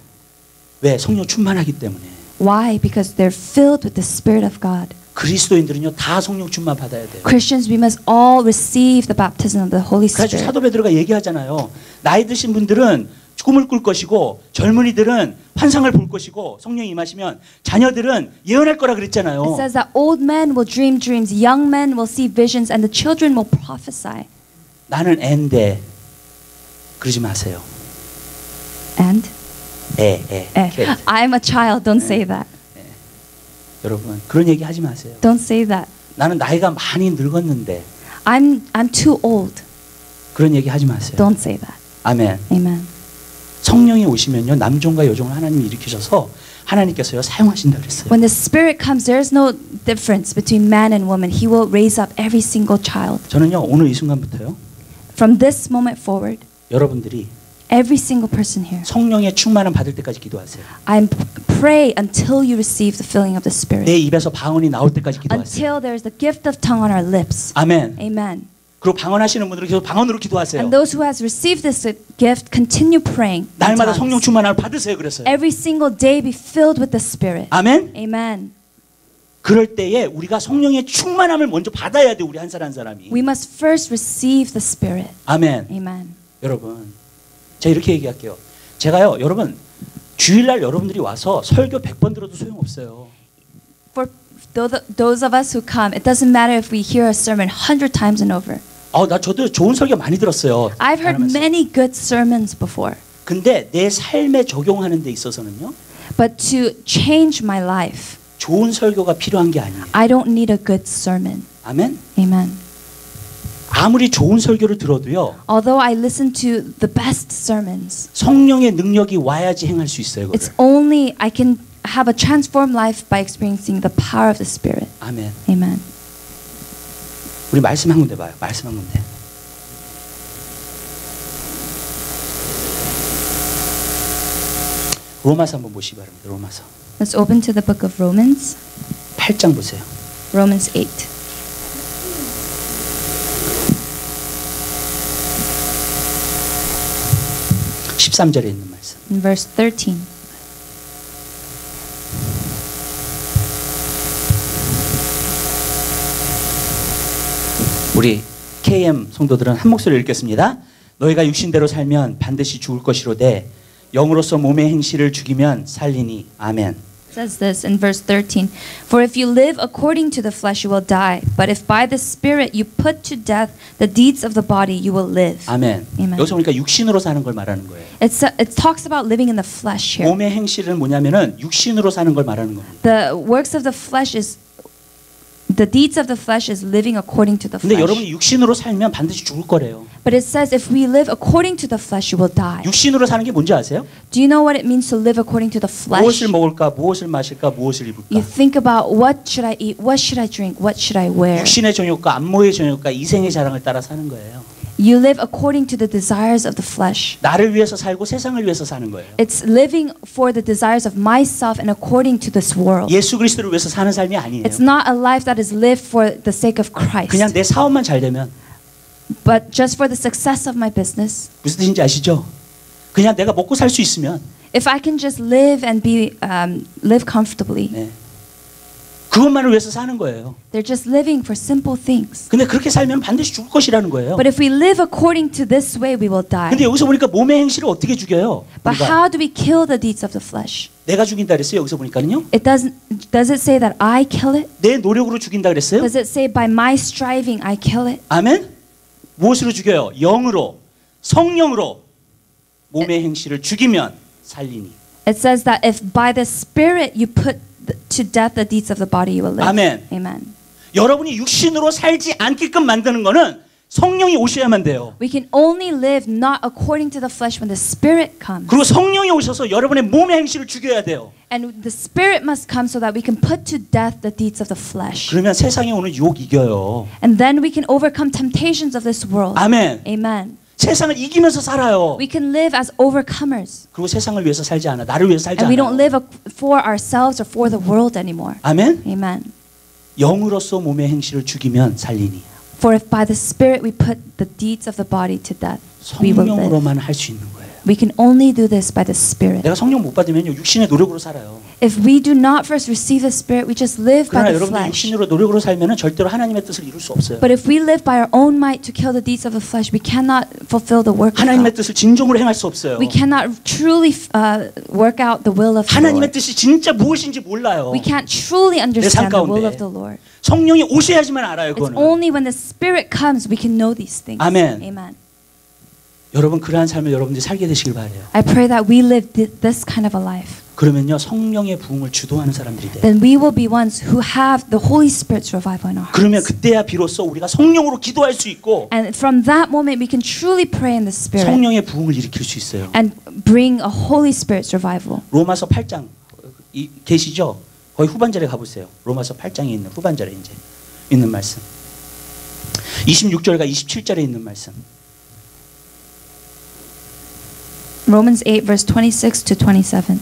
Speaker 1: 왜 성령 충만하기 때문에
Speaker 2: Why? Because they're filled with the Spirit of God.
Speaker 1: 그리스도인들은요 다 성령 충만 받아야 돼요.
Speaker 2: Christians, we must all receive the baptism of the Holy
Speaker 1: 그래서
Speaker 2: Spirit.
Speaker 1: 사도 베드로가 얘기하잖아요. 나이 드신 분들은 꿈을 꿀 것이고 젊은이들은 환상을 볼 것이고 성령이 임하시면 자녀들은 예언할 거라 그랬잖아요.
Speaker 2: It says that old men will dream dreams, young men will see visions, and the children will prophesy.
Speaker 1: 나는 애인데 그러지 마세요.
Speaker 2: And
Speaker 1: kid.
Speaker 2: I'm a child. Don't say that.
Speaker 1: 여러분 그런 얘기 하지 마세요.
Speaker 2: Don't say that.
Speaker 1: 나는 나이가 많이 늙었는데
Speaker 2: I'm too old.
Speaker 1: 그런 얘기 하지 마세요.
Speaker 2: Don't say that.
Speaker 1: 아멘.
Speaker 2: Amen.
Speaker 1: 성령이 오시면요 남종과 여종을 하나님이 일으키셔서 하나님께서요 사용하신다 그랬어요.
Speaker 2: When the Spirit comes, there is no difference between man and woman. He will raise up every single child.
Speaker 1: 저는요 오늘 이 순간부터요
Speaker 2: From this moment forward,
Speaker 1: 여러분들이
Speaker 2: every single person here,
Speaker 1: 성령의 충만함 받을 때까지 기도하세요.
Speaker 2: I pray until you receive the filling of the Spirit.
Speaker 1: 내 입에서 방언이 나올 때까지 기도하세요.
Speaker 2: Until there is the gift of tongue on our lips.
Speaker 1: 아멘.
Speaker 2: Amen.
Speaker 1: 그리고 방언하시는 분들은 계속 방언으로 기도하세요.
Speaker 2: And those who has received this gift continue praying. in
Speaker 1: 날마다
Speaker 2: tongues.
Speaker 1: 성령 충만함을 받으세요. 그랬어요.
Speaker 2: Every single day be filled with the Spirit.
Speaker 1: 아멘.
Speaker 2: Amen.
Speaker 1: 그럴 때에 우리가 성령의 충만함을 먼저 받아야 돼. 우리 한 사람 한 사람이.
Speaker 2: We must first receive the Spirit.
Speaker 1: 아멘.
Speaker 2: Amen.
Speaker 1: 여러분, 제가 이렇게 얘기할게요. 제가요, 여러분 주일날 여러분들이 와서 설교 100번 들어도 소용없어요.
Speaker 2: For those of us who come, it doesn't matter if we hear a sermon 100 times and over.
Speaker 1: 저도 좋은 설교 많이 들었어요.
Speaker 2: I've heard
Speaker 1: 하면서.
Speaker 2: many good sermons before.
Speaker 1: 근데 내 삶에 적용하는 데 있어서는요.
Speaker 2: But to change my life,
Speaker 1: 좋은 설교가 필요한 게 아니에요.
Speaker 2: I don't need a good sermon.
Speaker 1: 아멘.
Speaker 2: Amen.
Speaker 1: 아무리 좋은 설교를 들어도요.
Speaker 2: Although I listen to the best sermons,
Speaker 1: 성령의 능력이 와야지 행할 수 있어요.
Speaker 2: it's only I can have a transformed life by experiencing the power of the Spirit.
Speaker 1: 아멘.
Speaker 2: Amen.
Speaker 1: 우리 말씀 한 군데 봐요. 말씀 한 군데. 로마서 한번 보시기 바랍니다. 로마서
Speaker 2: Let's open to the book of Romans.
Speaker 1: 8장 보세요.
Speaker 2: Romans 8.
Speaker 1: 십삼 절에 있는 말씀.
Speaker 2: In verse 13.
Speaker 1: 우리 KM 성도들은 한 목소리를 읽겠습니다. 너희가 육신대로 살면 반드시 죽을 것이로되 영으로서 몸의 행실을 죽이면 살리니. 아멘.
Speaker 2: Says this in verse 13. For if you live according to the flesh, you will die. But if by the Spirit you put to death the deeds of the body, you will live.
Speaker 1: 아멘.
Speaker 2: Amen.
Speaker 1: 여기서 보니까 육신으로 사는 걸 말하는 거예요.
Speaker 2: It talks about living in the flesh here.
Speaker 1: 몸의 행실은 뭐냐면은 육신으로 사는 걸 말하는 겁니다.
Speaker 2: The works of the flesh is the deeds of the flesh is living according to the
Speaker 1: 근데
Speaker 2: flesh.
Speaker 1: 여러분이 육신으로 살면 반드시 죽을 거래요.
Speaker 2: But it says if we live according to the flesh, you will die.
Speaker 1: 육신으로 사는 게 뭔지 아세요?
Speaker 2: Do you know what it means to live according to the flesh?
Speaker 1: 무엇을 먹을까, 무엇을 마실까, 무엇을 입을까.
Speaker 2: You think about what should I eat, what should I drink, what should I wear.
Speaker 1: 육신의 정욕과 안모의 정욕과 이생의 자랑을 따라 사는 거예요.
Speaker 2: You live according to the desires of the flesh.
Speaker 1: 나를 위해서 살고 세상을 위해서 사는 거예요.
Speaker 2: It's living for the desires of myself and according to this world.
Speaker 1: 예수 그리스도를 위해서 사는 삶이 아니에요.
Speaker 2: It's not a life that is lived for the sake of Christ.
Speaker 1: 그냥 내 사업만 잘 되면
Speaker 2: But just for the success of my business.
Speaker 1: 무슨 뜻인지 아시죠? 그냥 내가 먹고 살 수 있으면
Speaker 2: If I can just live and live comfortably.
Speaker 1: 네. 그것만을 위해서 사는 거예요.
Speaker 2: They're just living for simple things.
Speaker 1: 근데 그렇게 살면 반드시 죽을 것이라는 거예요.
Speaker 2: But if we live according to this way, we will die.
Speaker 1: 근데 여기서 보니까 몸의 행실을 어떻게 죽여요?
Speaker 2: But
Speaker 1: 우리가
Speaker 2: how do we kill the deeds of the flesh?
Speaker 1: 내가 죽인다 그랬어요. 여기서 보니까는요.
Speaker 2: Does it say that I kill it?
Speaker 1: 내 노력으로 죽인다 그랬어요.
Speaker 2: Does it say by my striving I kill it?
Speaker 1: 아멘. 무엇으로 죽여요? 영으로, 성령으로 몸의 행실을 죽이면 살리니.
Speaker 2: It says that if by the Spirit you put to death the deeds of the body, you will live.
Speaker 1: 아멘.
Speaker 2: Amen.
Speaker 1: 여러분이 육신으로 살지 않게끔 만드는 거는 성령이 오셔야만 돼요.
Speaker 2: We can only live not according to the flesh when the Spirit comes.
Speaker 1: 그리고 성령이 오셔서 여러분의 몸의 행실을 죽여야 돼요.
Speaker 2: And the Spirit must come so that we can put to death the deeds of the flesh.
Speaker 1: 그러면 세상에 오는 유혹 이겨요.
Speaker 2: And then we can overcome temptations of this world.
Speaker 1: 아멘.
Speaker 2: Amen.
Speaker 1: 세상을 이기면서 살아요.
Speaker 2: We can live as overcomers.
Speaker 1: 그리고 세상을 위해서 살지 않아. 나를 위해서 살지
Speaker 2: And we don't
Speaker 1: 않아.
Speaker 2: live for ourselves or for the world anymore.
Speaker 1: 아멘.
Speaker 2: Amen.
Speaker 1: 영으로서 몸의 행실을 죽이면 살리니.
Speaker 2: For if by the Spirit we put the deeds of the body to death, we will live.
Speaker 1: 성령으로만 할 수 있는 거예요.
Speaker 2: We can only do this by the Spirit.
Speaker 1: 내가 성령 못 받으면요 육신의 노력으로 살아요.
Speaker 2: If we do not first receive the Spirit, we just live by
Speaker 1: 그러나
Speaker 2: the
Speaker 1: 여러분들
Speaker 2: flesh.
Speaker 1: 육신으로 노력으로 살면은 절대로 하나님의 뜻을 이룰 수 없어요.
Speaker 2: But if we live by our own might to kill the deeds of the flesh, we cannot fulfill the work of
Speaker 1: 하나님의
Speaker 2: God.
Speaker 1: 뜻을 진정으로 행할 수 없어요.
Speaker 2: We cannot truly work out the will of the
Speaker 1: 하나님의
Speaker 2: Lord.
Speaker 1: 뜻이 진짜 무엇인지 몰라요.
Speaker 2: We can't truly understand the will
Speaker 1: 가운데.
Speaker 2: of the Lord.
Speaker 1: 성령이 오셔야지만 알아요.
Speaker 2: It's
Speaker 1: 그거는.
Speaker 2: only when the Spirit comes we can know these things.
Speaker 1: 아멘.
Speaker 2: Amen.
Speaker 1: 여러분 그러한 삶을 여러분들이 살게 되시길 바라요.
Speaker 2: I pray that we live this kind of a life.
Speaker 1: 그러면요 성령의 부흥을 주도하는 사람들이 돼요.
Speaker 2: Then we will be ones who have the Holy Spirit's revival in our
Speaker 1: 그러면
Speaker 2: hearts.
Speaker 1: 그때야 비로소 우리가 성령으로 기도할 수 있고
Speaker 2: And from that moment we can truly pray in the Spirit
Speaker 1: 성령의 부흥을 일으킬 수 있어요.
Speaker 2: and bring a Holy Spirit's revival.
Speaker 1: 로마서 8장 계시죠? 거의 후반절에 가보세요. 로마서 8장에 있는 후반절에 이제 있는 말씀. 26절과 27절에 있는 말씀.
Speaker 2: Romans 8 verse 26 to 27.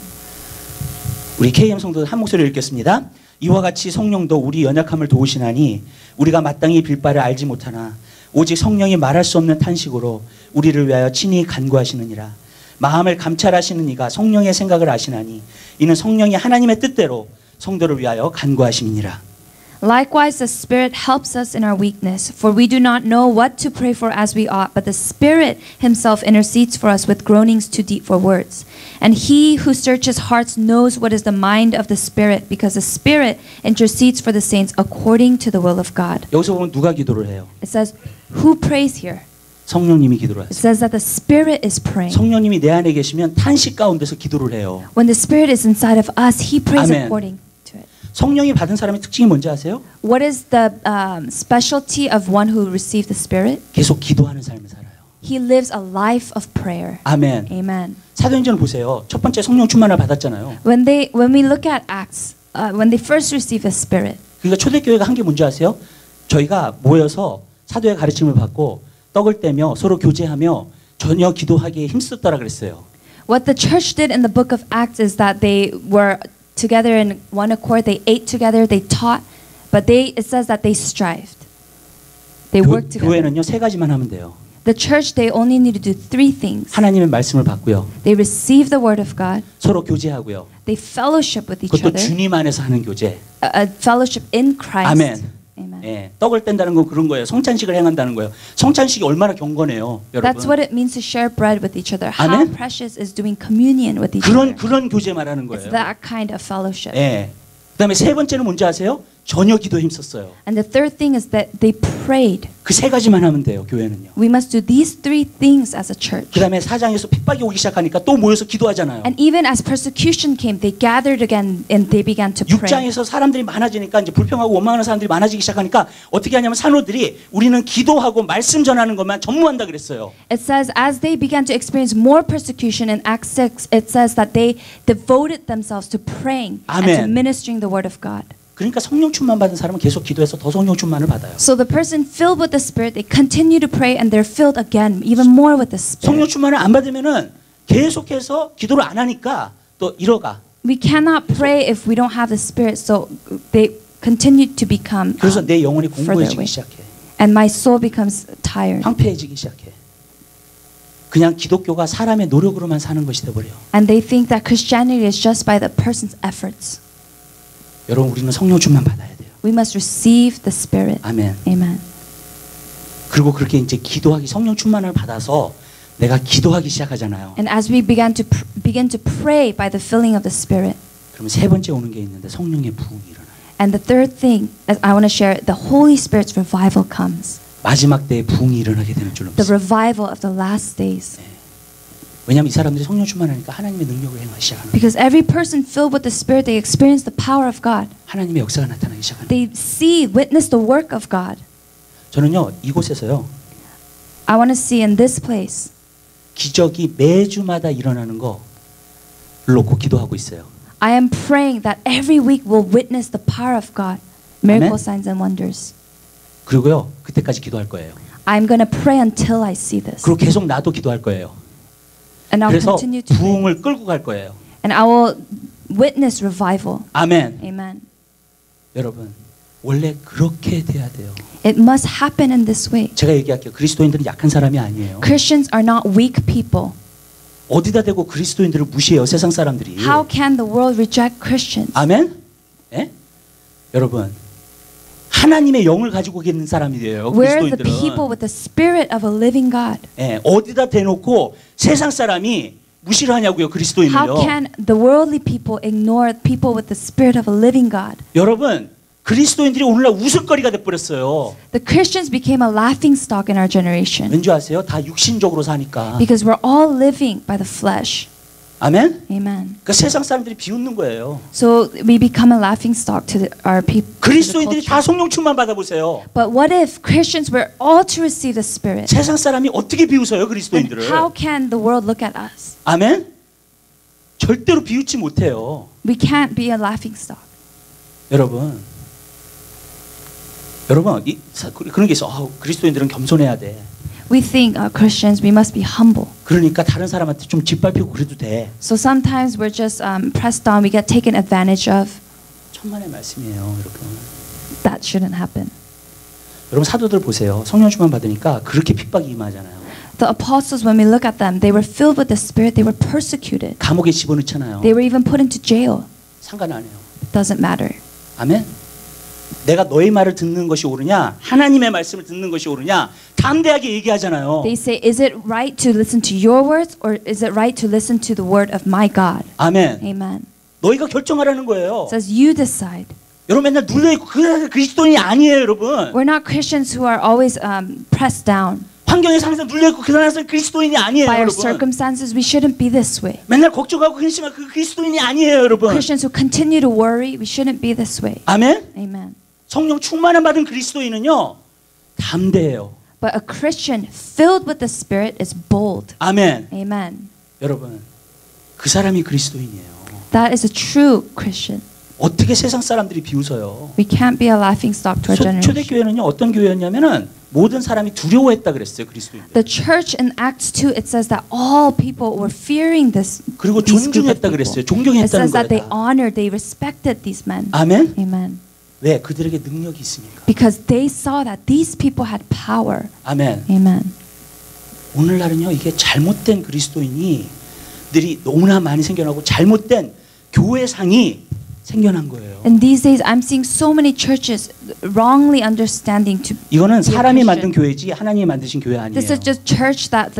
Speaker 1: 우리 KM 성도들 한 목소리를 읽겠습니다. 이와 같이 성령도 우리 연약함을 도우시나니 우리가 마땅히 빌 바를 알지 못하나 오직 성령이 말할 수 없는 탄식으로 우리를 위하여 친히 간구하시느니라. 마음을 감찰하시는 이가 성령의 생각을 아시나니 이는 성령이 하나님의 뜻대로 성도를 위하여 간구하심이니라.
Speaker 2: Likewise, the Spirit helps us in our weakness, for we do not know what to pray for as we ought, but the Spirit Himself intercedes for us with groanings too deep for words. And He who searches hearts knows what is the mind of the Spirit, because the Spirit intercedes for the saints according to the will of God.
Speaker 1: 여기서 보면 누가 기도를 해요?
Speaker 2: It says, who prays here?
Speaker 1: 성령님이 기도를
Speaker 2: It
Speaker 1: 하세요.
Speaker 2: says that the Spirit is praying.
Speaker 1: 성령님이 내 안에 계시면 탄식 가운데서 기도를 해요.
Speaker 2: When the Spirit is inside of us, He prays
Speaker 1: Amen.
Speaker 2: according to it.
Speaker 1: 성령이 받은 사람의 특징이 뭔지 아세요?
Speaker 2: What is the specialty of one who received the Spirit?
Speaker 1: 계속 기도하는 삶을 살아요.
Speaker 2: He lives a life of prayer.
Speaker 1: 아멘.
Speaker 2: Amen.
Speaker 1: 사도행전을 보세요. 첫 번째 성령 충만을 받았잖아요.
Speaker 2: When we look at Acts, when they first received the Spirit,
Speaker 1: 그러니까 초대교회가 한 게 뭔지 아세요? 저희가 모여서 사도의 가르침을 받고 떡을 떼며 서로 교제하며 전혀 기도하기에 힘썼다라 그랬어요.
Speaker 2: What the church did in the book of Acts is that they were together in one accord. They ate together. They taught, but it says that they strived. They worked together.
Speaker 1: 교회는요 세 가지만 하면 돼요.
Speaker 2: The church, they only need to do three things.
Speaker 1: 하나님의 말씀을 받고요.
Speaker 2: They receive the word of God.
Speaker 1: 서로 교제하고요.
Speaker 2: They fellowship with each
Speaker 1: 그것도
Speaker 2: other.
Speaker 1: 주님 안에서 하는 교제.
Speaker 2: A fellowship in Christ.
Speaker 1: 아멘.
Speaker 2: Amen.
Speaker 1: 예, 떡을 뗀다는 건 그런 거예요. 성찬식을 행한다는 거예요. 성찬식이 얼마나 경건해요, 여러분.
Speaker 2: That's what it means to share bread with each other. How
Speaker 1: 아멘.
Speaker 2: precious is doing communion with each other.
Speaker 1: 그런 교제 말하는
Speaker 2: It's
Speaker 1: 거예요.
Speaker 2: that kind of fellowship.
Speaker 1: 예. 그다음에 세 번째는 뭔지 아세요? 전혀 기도에 힘썼어요.
Speaker 2: And the third thing is that they prayed.
Speaker 1: 그 세 가지만 하면 돼요, 교회는요.
Speaker 2: We must do these three things as a church.
Speaker 1: 그다음에 사장에서 핍박이 오기 시작하니까 또 모여서 기도하잖아요.
Speaker 2: And even as persecution came, they gathered again and they began to pray.
Speaker 1: 6장에서 사람들이 많아지니까 이제 불평하고 원망하는 사람들이 많아지기 시작하니까 어떻게 하냐면 사도들이 우리는 기도하고 말씀 전하는 것만 전무한다 그랬어요.
Speaker 2: It says as they began to experience more persecution in Acts 6, it says that they devoted themselves to praying and to
Speaker 1: 아멘.
Speaker 2: ministering the word of God.
Speaker 1: 그러니까 성령 충만 받은 사람은 계속 기도해서 더 성령 충만을 받아요.
Speaker 2: So the person filled with the Spirit, they continue to pray and they're filled again, even more with the
Speaker 1: 성령
Speaker 2: Spirit.
Speaker 1: 충만을 안 받으면은 계속해서 기도를 안 하니까 또 잃어가.
Speaker 2: We cannot pray if we don't have the Spirit, so they continue to become
Speaker 1: 그래서 내 영혼이
Speaker 2: further
Speaker 1: 공고해지기
Speaker 2: away.
Speaker 1: 시작해.
Speaker 2: And my soul becomes tired.
Speaker 1: 황폐해지기 시작해. 그냥 기독교가 사람의 노력으로만 사는 것이 돼버려.
Speaker 2: And they think that Christianity is just by the person's efforts.
Speaker 1: 여러분 우리는 성령 충만 받아야 돼요.
Speaker 2: We must receive the Spirit.
Speaker 1: 아멘.
Speaker 2: Amen.
Speaker 1: 그리고 그렇게 이제 기도하기 성령 충만을 받아서 내가 기도하기 시작하잖아요.
Speaker 2: And as we begin to pray by the filling of the Spirit.
Speaker 1: 그러면 세 번째 오는 게 있는데 성령의 부흥이 일어나요.
Speaker 2: And the third thing that I want to share, the Holy Spirit's revival comes.
Speaker 1: 마지막 때에 부흥이 일어나게 되는 줄로
Speaker 2: The
Speaker 1: 믿습니다.
Speaker 2: revival of the last days.
Speaker 1: 왜냐하면 이 사람들이 성령 충만하니까 하나님의 능력을 행하기 시작하는 거예요.
Speaker 2: Because every person filled with the Spirit, they experience the power of God.
Speaker 1: 하나님의 역사가 나타나기 시작하는 거예요.
Speaker 2: They see, witness the work of God.
Speaker 1: 저는요 이곳에서요
Speaker 2: I want to see in this place
Speaker 1: 기적이 매주마다 일어나는 거 놓고 기도하고 있어요.
Speaker 2: I am praying that every week we'll witness the power of God, miracle
Speaker 1: 아멘.
Speaker 2: signs and wonders.
Speaker 1: 그리고요 그때까지 기도할 거예요.
Speaker 2: I'm going to pray until I see this.
Speaker 1: 그리고 계속 나도 기도할 거예요.
Speaker 2: And I'll
Speaker 1: 그래서
Speaker 2: continue to pray.
Speaker 1: 부흥을 끌고 갈 거예요.
Speaker 2: And I will witness revival.
Speaker 1: 아멘.
Speaker 2: Amen.
Speaker 1: 여러분 원래 그렇게 돼야 돼요.
Speaker 2: It must happen in this way.
Speaker 1: 제가 얘기할게요. 그리스도인들은 약한 사람이 아니에요.
Speaker 2: Christians are not weak people.
Speaker 1: 어디다 대고 그리스도인들을 무시해요 세상 사람들이.
Speaker 2: How can the world reject Christians?
Speaker 1: 아멘. 예? 여러분 하나님의 영을 가지고 있는 사람이에요.
Speaker 2: We're the people
Speaker 1: 그리스도인들은.
Speaker 2: with the spirit of a living God.
Speaker 1: 예, 어디다 대놓고 세상 사람이 무시를 하냐고요
Speaker 2: How
Speaker 1: 그리스도인을요.
Speaker 2: can the worldly people ignore people with the spirit of a living God?
Speaker 1: 여러분 그리스도인들이 오늘날 웃을거리가 돼버렸어요.
Speaker 2: The Christians became a laughing stock in our generation
Speaker 1: 왠지 아세요? 다 육신적으로 사니까.
Speaker 2: because we're all living by the flesh.
Speaker 1: 아멘.
Speaker 2: Amen.
Speaker 1: 그러니까 세상 사람들이 비웃는 거예요.
Speaker 2: So we become a laughing stock to our people.
Speaker 1: 그리스도인들이 다 성령 충만 받아보세요.
Speaker 2: But what if Christians were all to receive the Spirit?
Speaker 1: 세상 사람이 어떻게 비웃어요
Speaker 2: And
Speaker 1: 그리스도인들을?
Speaker 2: how can the world look at us?
Speaker 1: 아멘. 절대로 비웃지 못해요.
Speaker 2: We can't be a laughing stock.
Speaker 1: 여러분 그런 게 있어. 그리스도인들은 겸손해야 돼.
Speaker 2: We think Christians, we must be humble.
Speaker 1: 그러니까 다른 사람한테 좀 짓밟히고 그래도 돼.
Speaker 2: So sometimes we're just pressed on, we get taken advantage of.
Speaker 1: 천만의 말씀이에요, 여러분.
Speaker 2: That shouldn't happen.
Speaker 1: 여러분 사도들 보세요. 성령 충만 받으니까 그렇게 핍박이 임하잖아요.
Speaker 2: The apostles, when we look at them, they were filled with the Spirit, they were persecuted.
Speaker 1: 감옥에 집어넣잖아요.
Speaker 2: They were even put into jail.
Speaker 1: 상관 안 해요.
Speaker 2: It doesn't matter.
Speaker 1: 아멘. 내가 너의 말을 듣는 것이 옳으냐, 하나님의 말씀을 듣는 것이 옳으냐, 담대하게 얘기하잖아요.
Speaker 2: They say, is it right to listen to your words or is it right to listen to the word of my God?
Speaker 1: 아멘.
Speaker 2: Amen.
Speaker 1: 너희가 결정하라는 거예요.
Speaker 2: It says you decide.
Speaker 1: 여러분 맨날 눌려있고 그리스도인이 아니에요, 여러분.
Speaker 2: We're not Christians who are always pressed down
Speaker 1: 환경에 상해서 눌려있고 그러나서 그리스도인이 아니에요,
Speaker 2: by our
Speaker 1: 여러분.
Speaker 2: circumstances. We shouldn't be this way.
Speaker 1: 맨날 걱정하고 근심하고 그 그리스도인이 아니에요, 여러분.
Speaker 2: Christians who continue to worry, we shouldn't be this way.
Speaker 1: 아멘.
Speaker 2: Amen.
Speaker 1: 성령 충만을 받은 그리스도인은요 담대해요.
Speaker 2: But a Christian filled with the Spirit is bold.
Speaker 1: 아멘.
Speaker 2: Amen.
Speaker 1: 여러분 그 사람이 그리스도인이에요.
Speaker 2: That is a true Christian.
Speaker 1: 어떻게 세상 사람들이 비웃어요?
Speaker 2: We can't be a laughing stock to our generation.
Speaker 1: 초대교회는요 어떤 교회였냐면은 모든 사람이 두려워했다 그랬어요 그리스도인들.
Speaker 2: The church in Acts 2, it says that all people were fearing these
Speaker 1: 그리고
Speaker 2: group of
Speaker 1: 존중했다
Speaker 2: people.
Speaker 1: 그랬어요.
Speaker 2: It
Speaker 1: 존경했다는
Speaker 2: says that they
Speaker 1: 거예요.
Speaker 2: honored, they respected these men.
Speaker 1: 아멘.
Speaker 2: Amen.
Speaker 1: 왜 그들에게 능력이 있으니까.
Speaker 2: Because they saw that these people had power.
Speaker 1: 아멘.
Speaker 2: Amen.
Speaker 1: 오늘날은요 이게 잘못된 그리스도인이들이 너무나 많이 생겨나고 잘못된 교회상이 생겨난 거예요.
Speaker 2: And these days, I'm seeing so many churches wrongly understanding to.
Speaker 1: 이거는
Speaker 2: be a
Speaker 1: 사람이
Speaker 2: Christian.
Speaker 1: 만든 교회지 하나님이 만드신 교회 아니에요.
Speaker 2: This is just church that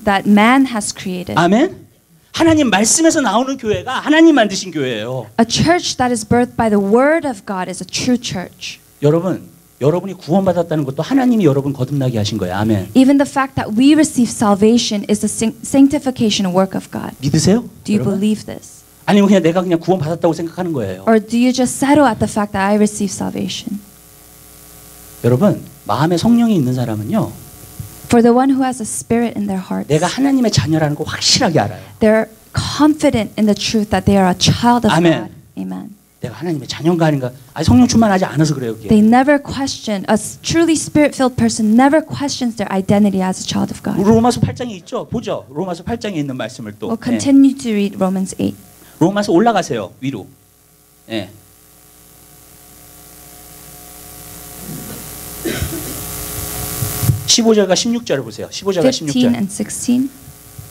Speaker 2: that man has created.
Speaker 1: 아멘. 하나님 말씀에서 나오는 교회가 하나님 만드신 교회예요.
Speaker 2: A church that is birthed by the word of God is a true church.
Speaker 1: 여러분이 구원받았다는 것도 하나님이 여러분 거듭나게 하신 거예요. 아멘.
Speaker 2: Even the fact that we receive salvation is the sanctification work of God.
Speaker 1: 믿으세요?
Speaker 2: Do you
Speaker 1: 여러분?
Speaker 2: believe this?
Speaker 1: 아니면 그냥 내가 그냥 구원받았다고 생각하는 거예요.
Speaker 2: Or do you just settle at the fact that I receive salvation?
Speaker 1: 여러분, 마음에 성령이 있는 사람은요.
Speaker 2: For the one who has a spirit in their hearts,
Speaker 1: 내가 하나님의 자녀라는 거 확실하게 알아요.
Speaker 2: they're confident in the truth that they are a child of
Speaker 1: Amen.
Speaker 2: God. Amen.
Speaker 1: 내가 하나님의 자녀인가 아닌가. 성령 충만하지 않아서 그래요. 그게.
Speaker 2: They never question, a truly spirit-filled person never questions their identity as a child of God.
Speaker 1: 로마서 8장에 있죠. 보죠. 로마서 8장에 있는 말씀을 또.
Speaker 2: We'll continue to read Romans 8.
Speaker 1: 로마서 올라가세요. 위로. 예. 네. 15절과 16절을 보세요. 15절과
Speaker 2: 15
Speaker 1: 16절.
Speaker 2: and 16.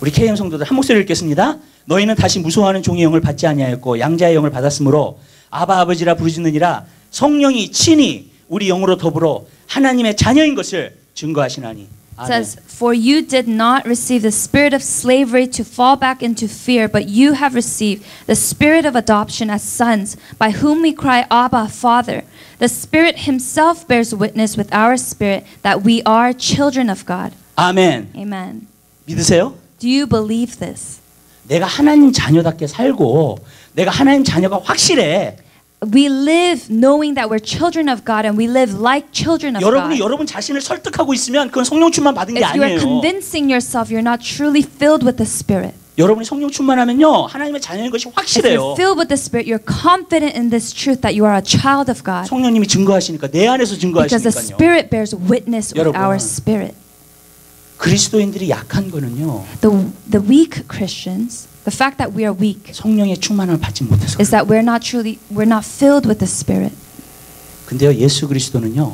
Speaker 1: 우리 KM 성도들 한 목소리 읽겠습니다. 너희는 다시 무서워하는 종의 영을 받지 아니하였고 양자의 영을 받았으므로 아바 아버지라 부르짖느니라. 성령이 친히 우리 영으로 더불어 하나님의 자녀인 것을 증거하시나니.
Speaker 2: It says, "For you did not receive the spirit of slavery to fall back into fear, but you have received the spirit of adoption as sons, by whom we cry, Abba, Father. The Spirit Himself bears witness with our spirit that we are children of God."
Speaker 1: 아멘.
Speaker 2: Amen.
Speaker 1: 믿으세요?
Speaker 2: Do you believe this?
Speaker 1: 내가 하나님 자녀답게 살고 내가 하나님 자녀가 확실해.
Speaker 2: We live knowing that we're children of God, and we live like children of
Speaker 1: 여러분이
Speaker 2: God.
Speaker 1: 여러분 자신을 설득하고 있으면 그건 성령 충만 받은 게
Speaker 2: If you are
Speaker 1: 아니에요.
Speaker 2: convincing yourself, you're not truly filled with the Spirit.
Speaker 1: 여러분이 성령 충만하면요 하나님의 자녀인 것이
Speaker 2: If
Speaker 1: 확실해요.
Speaker 2: you're filled with the Spirit, you're confident in this truth that you are a child of God.
Speaker 1: 성령님이 증거하시니까 내 안에서
Speaker 2: Because the
Speaker 1: 증거하시니까요.
Speaker 2: Spirit bears witness with
Speaker 1: 여러분.
Speaker 2: our spirit.
Speaker 1: 그리스도인들이 약한 거는요
Speaker 2: The weak Christians, the fact that we are weak,
Speaker 1: 성령의 충만함을 받지 못해서.
Speaker 2: is that we're not filled with the Spirit.
Speaker 1: 근데요 예수 그리스도는요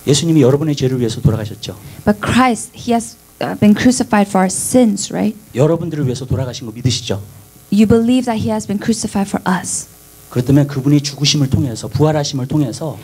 Speaker 1: 예수님이 여러분의 죄를 위해서 돌아가셨죠.
Speaker 2: But Christ, He has been crucified for our sins, right?
Speaker 1: 여러분들을 위해서 돌아가신 거 믿으시죠?
Speaker 2: You believe that He has been crucified for us.
Speaker 1: 그렇다면 그분이 죽으심을 통해서 부활하심을 통해서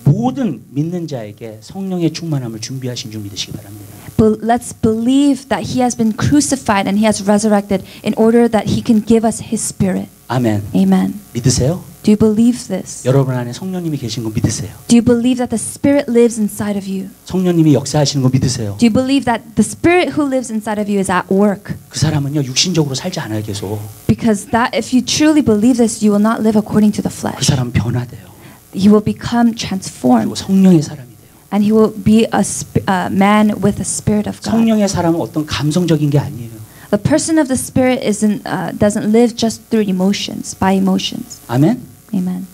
Speaker 1: 모든 믿는 자에게 성령의 충만함을 준비하신 줄 믿으시기 바랍니다.
Speaker 2: But let's believe that He has been crucified and He has resurrected in order that He can give us His Spirit.
Speaker 1: 아멘.
Speaker 2: Amen.
Speaker 1: 믿으세요?
Speaker 2: Do you believe this?
Speaker 1: 여러분 안에 성령님이 계신 거 믿으세요?
Speaker 2: Do you believe that the Spirit lives inside of you?
Speaker 1: 성령님이 역사하시는 거 믿으세요?
Speaker 2: Do you believe that the Spirit who lives inside of you is at work?
Speaker 1: 그 사람은요 육신적으로 살지 않아요 계속.
Speaker 2: Because that, if you truly believe this, you will not live according to the
Speaker 1: 그
Speaker 2: flesh.
Speaker 1: 사람은 변화돼요.
Speaker 2: He will become
Speaker 1: 그리고
Speaker 2: transformed,
Speaker 1: 성령의 사람이 돼요.
Speaker 2: and he will be a man with the Spirit of God.
Speaker 1: 성령의 사람은 어떤 감성적인 게 아니에요.
Speaker 2: The person of the Spirit doesn't live just through emotions, by emotions.
Speaker 1: 아멘.
Speaker 2: Amen.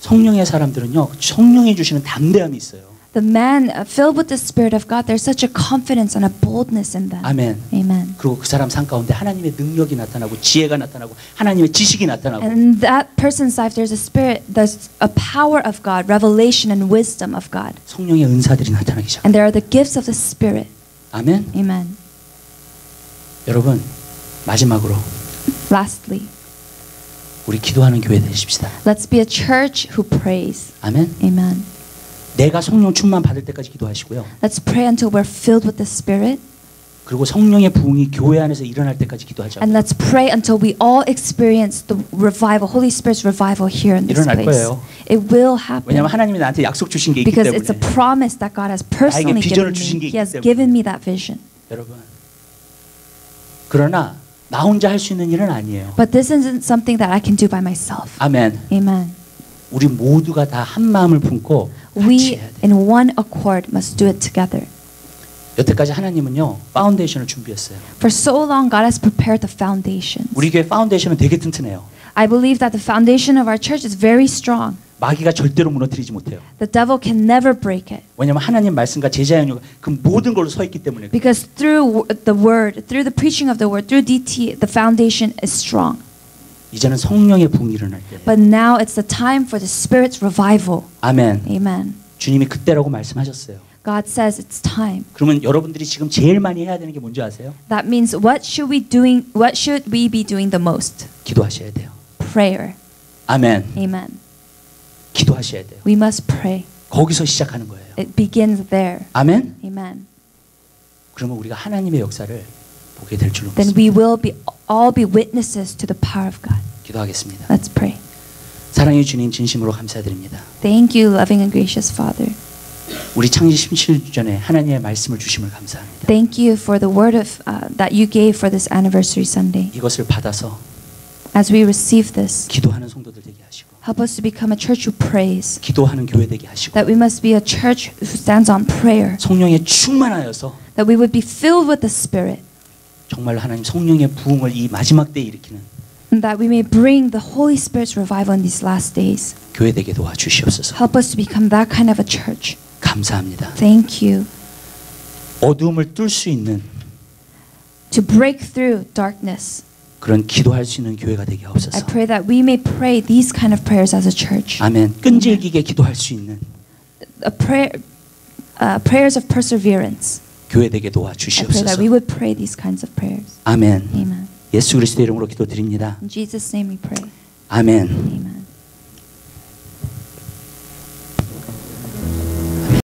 Speaker 1: 성령의 사람들은요 성령이 주시는 담대함이 있어요.
Speaker 2: The man filled with the Spirit of God, there's such a confidence and a boldness in them.
Speaker 1: 아멘.
Speaker 2: Amen.
Speaker 1: 그리고 그 사람 삶 가운데 하나님의 능력이 나타나고 지혜가 나타나고 하나님의 지식이 나타나고
Speaker 2: And in that person's life, there's a spirit, there's a power of God, revelation and wisdom of God.
Speaker 1: 성령의 은사들이 나타나기 시작.
Speaker 2: And there are the gifts of the Spirit.
Speaker 1: 아멘.
Speaker 2: Amen.
Speaker 1: 여러분 마지막으로
Speaker 2: Lastly,
Speaker 1: 우리 기도하는 교회 되십시다.
Speaker 2: let's be a church who prays.
Speaker 1: 아멘.
Speaker 2: Amen.
Speaker 1: 내가 성령 충만 받을 때까지 기도하시고요.
Speaker 2: Let's pray until we're filled with the Spirit.
Speaker 1: 그리고 성령의 부흥이 교회 안에서 일어날 때까지 기도하자.
Speaker 2: And let's pray until we all experience the revival, Holy Spirit's revival here in this
Speaker 1: 일어날
Speaker 2: place.
Speaker 1: 거예요.
Speaker 2: It will happen.
Speaker 1: 왜냐하면 하나님이 나한테 약속 주신 게 있기
Speaker 2: Because it's a
Speaker 1: 때문에.
Speaker 2: promise that God has personally
Speaker 1: 비전을
Speaker 2: given
Speaker 1: 주신 게
Speaker 2: me.
Speaker 1: 있기
Speaker 2: He has
Speaker 1: 때문에.
Speaker 2: given me that vision.
Speaker 1: 여러분. 그러나 나 혼자 할 수 있는 일은 아니에요.
Speaker 2: But this isn't something that I can do by myself.
Speaker 1: 아멘.
Speaker 2: Amen.
Speaker 1: 우리 모두가 다 한 마음을 품고 같이
Speaker 2: We
Speaker 1: 해야 돼.
Speaker 2: in one accord must do it together.
Speaker 1: 여태까지 하나님은요 파운데이션을 준비했어요.
Speaker 2: For so long, God has prepared the foundations.
Speaker 1: 우리 교회 파운데이션은 되게 튼튼해요.
Speaker 2: I believe that the foundation of our church is very strong.
Speaker 1: 마귀가 절대로 무너뜨리지 못해요.
Speaker 2: The devil can never break it.
Speaker 1: 왜냐하면 하나님 말씀과 제자의 연유가 그 모든 걸로 서 있기 때문에.
Speaker 2: Because through the word, through the preaching of the word, through DT, the foundation is strong.
Speaker 1: 이제는 성령의 부흥이 일어날 때예요.
Speaker 2: But now it's the time for the Spirit's revival.
Speaker 1: 아멘.
Speaker 2: Amen.
Speaker 1: 주님이 그때라고 말씀하셨어요.
Speaker 2: God says it's time.
Speaker 1: 그러면 여러분들이 지금 제일 많이 해야 되는 게 뭔지 아세요?
Speaker 2: That means what should we be doing the most?
Speaker 1: 기도하셔야 돼요.
Speaker 2: Prayer.
Speaker 1: 아멘.
Speaker 2: Amen.
Speaker 1: 기도하셔야 돼요.
Speaker 2: We must pray.
Speaker 1: 거기서 시작하는 거예요.
Speaker 2: It begins there.
Speaker 1: 아멘.
Speaker 2: Amen.
Speaker 1: 그러면 우리가 하나님의 역사를 보게 될 줄로
Speaker 2: Then
Speaker 1: 믿습니다.
Speaker 2: we will all be witnesses to the power of God.
Speaker 1: 기도하겠습니다.
Speaker 2: Let's pray.
Speaker 1: 사랑의 주님 진심으로 감사드립니다.
Speaker 2: Thank you, loving and gracious Father.
Speaker 1: 우리 창립 17주 전에 하나님의 말씀을 주심을 감사합니다.
Speaker 2: Thank you for the word of that you gave for this anniversary Sunday.
Speaker 1: 이것을 받아서
Speaker 2: As we receive this,
Speaker 1: 기도하는 성도들 되게 하시고
Speaker 2: help us to become a church who prays.
Speaker 1: 기도하는 교회 되게 하시고
Speaker 2: That we must be a church who stands on prayer.
Speaker 1: 성령에 충만하여서
Speaker 2: That we would be filled with the Spirit.
Speaker 1: 정말 하나님 성령의 부흥을 이 마지막 때에 일으키는
Speaker 2: And that we may bring the Holy Spirit's revival in these last days.
Speaker 1: 교회 되게 도와주시옵소서.
Speaker 2: Help us to become that kind of a church.
Speaker 1: 감사합니다.
Speaker 2: Thank you.
Speaker 1: 어두움을 뚫을 수 있는
Speaker 2: To break through darkness.
Speaker 1: 그런 기도할 수 있는 교회가 되게
Speaker 2: I
Speaker 1: 하옵소서.
Speaker 2: pray that we may pray these kind of prayers as a church.
Speaker 1: 아멘. 끈질기게 기도할 수 있는
Speaker 2: Prayers of perseverance.
Speaker 1: 교회 되게
Speaker 2: I pray that
Speaker 1: 도와주시옵소서.
Speaker 2: we would pray these kinds of prayers.
Speaker 1: 아멘.
Speaker 2: Amen.
Speaker 1: 예수 그리스도 이름으로 기도드립니다.
Speaker 2: In Jesus' name we pray.
Speaker 1: 아멘.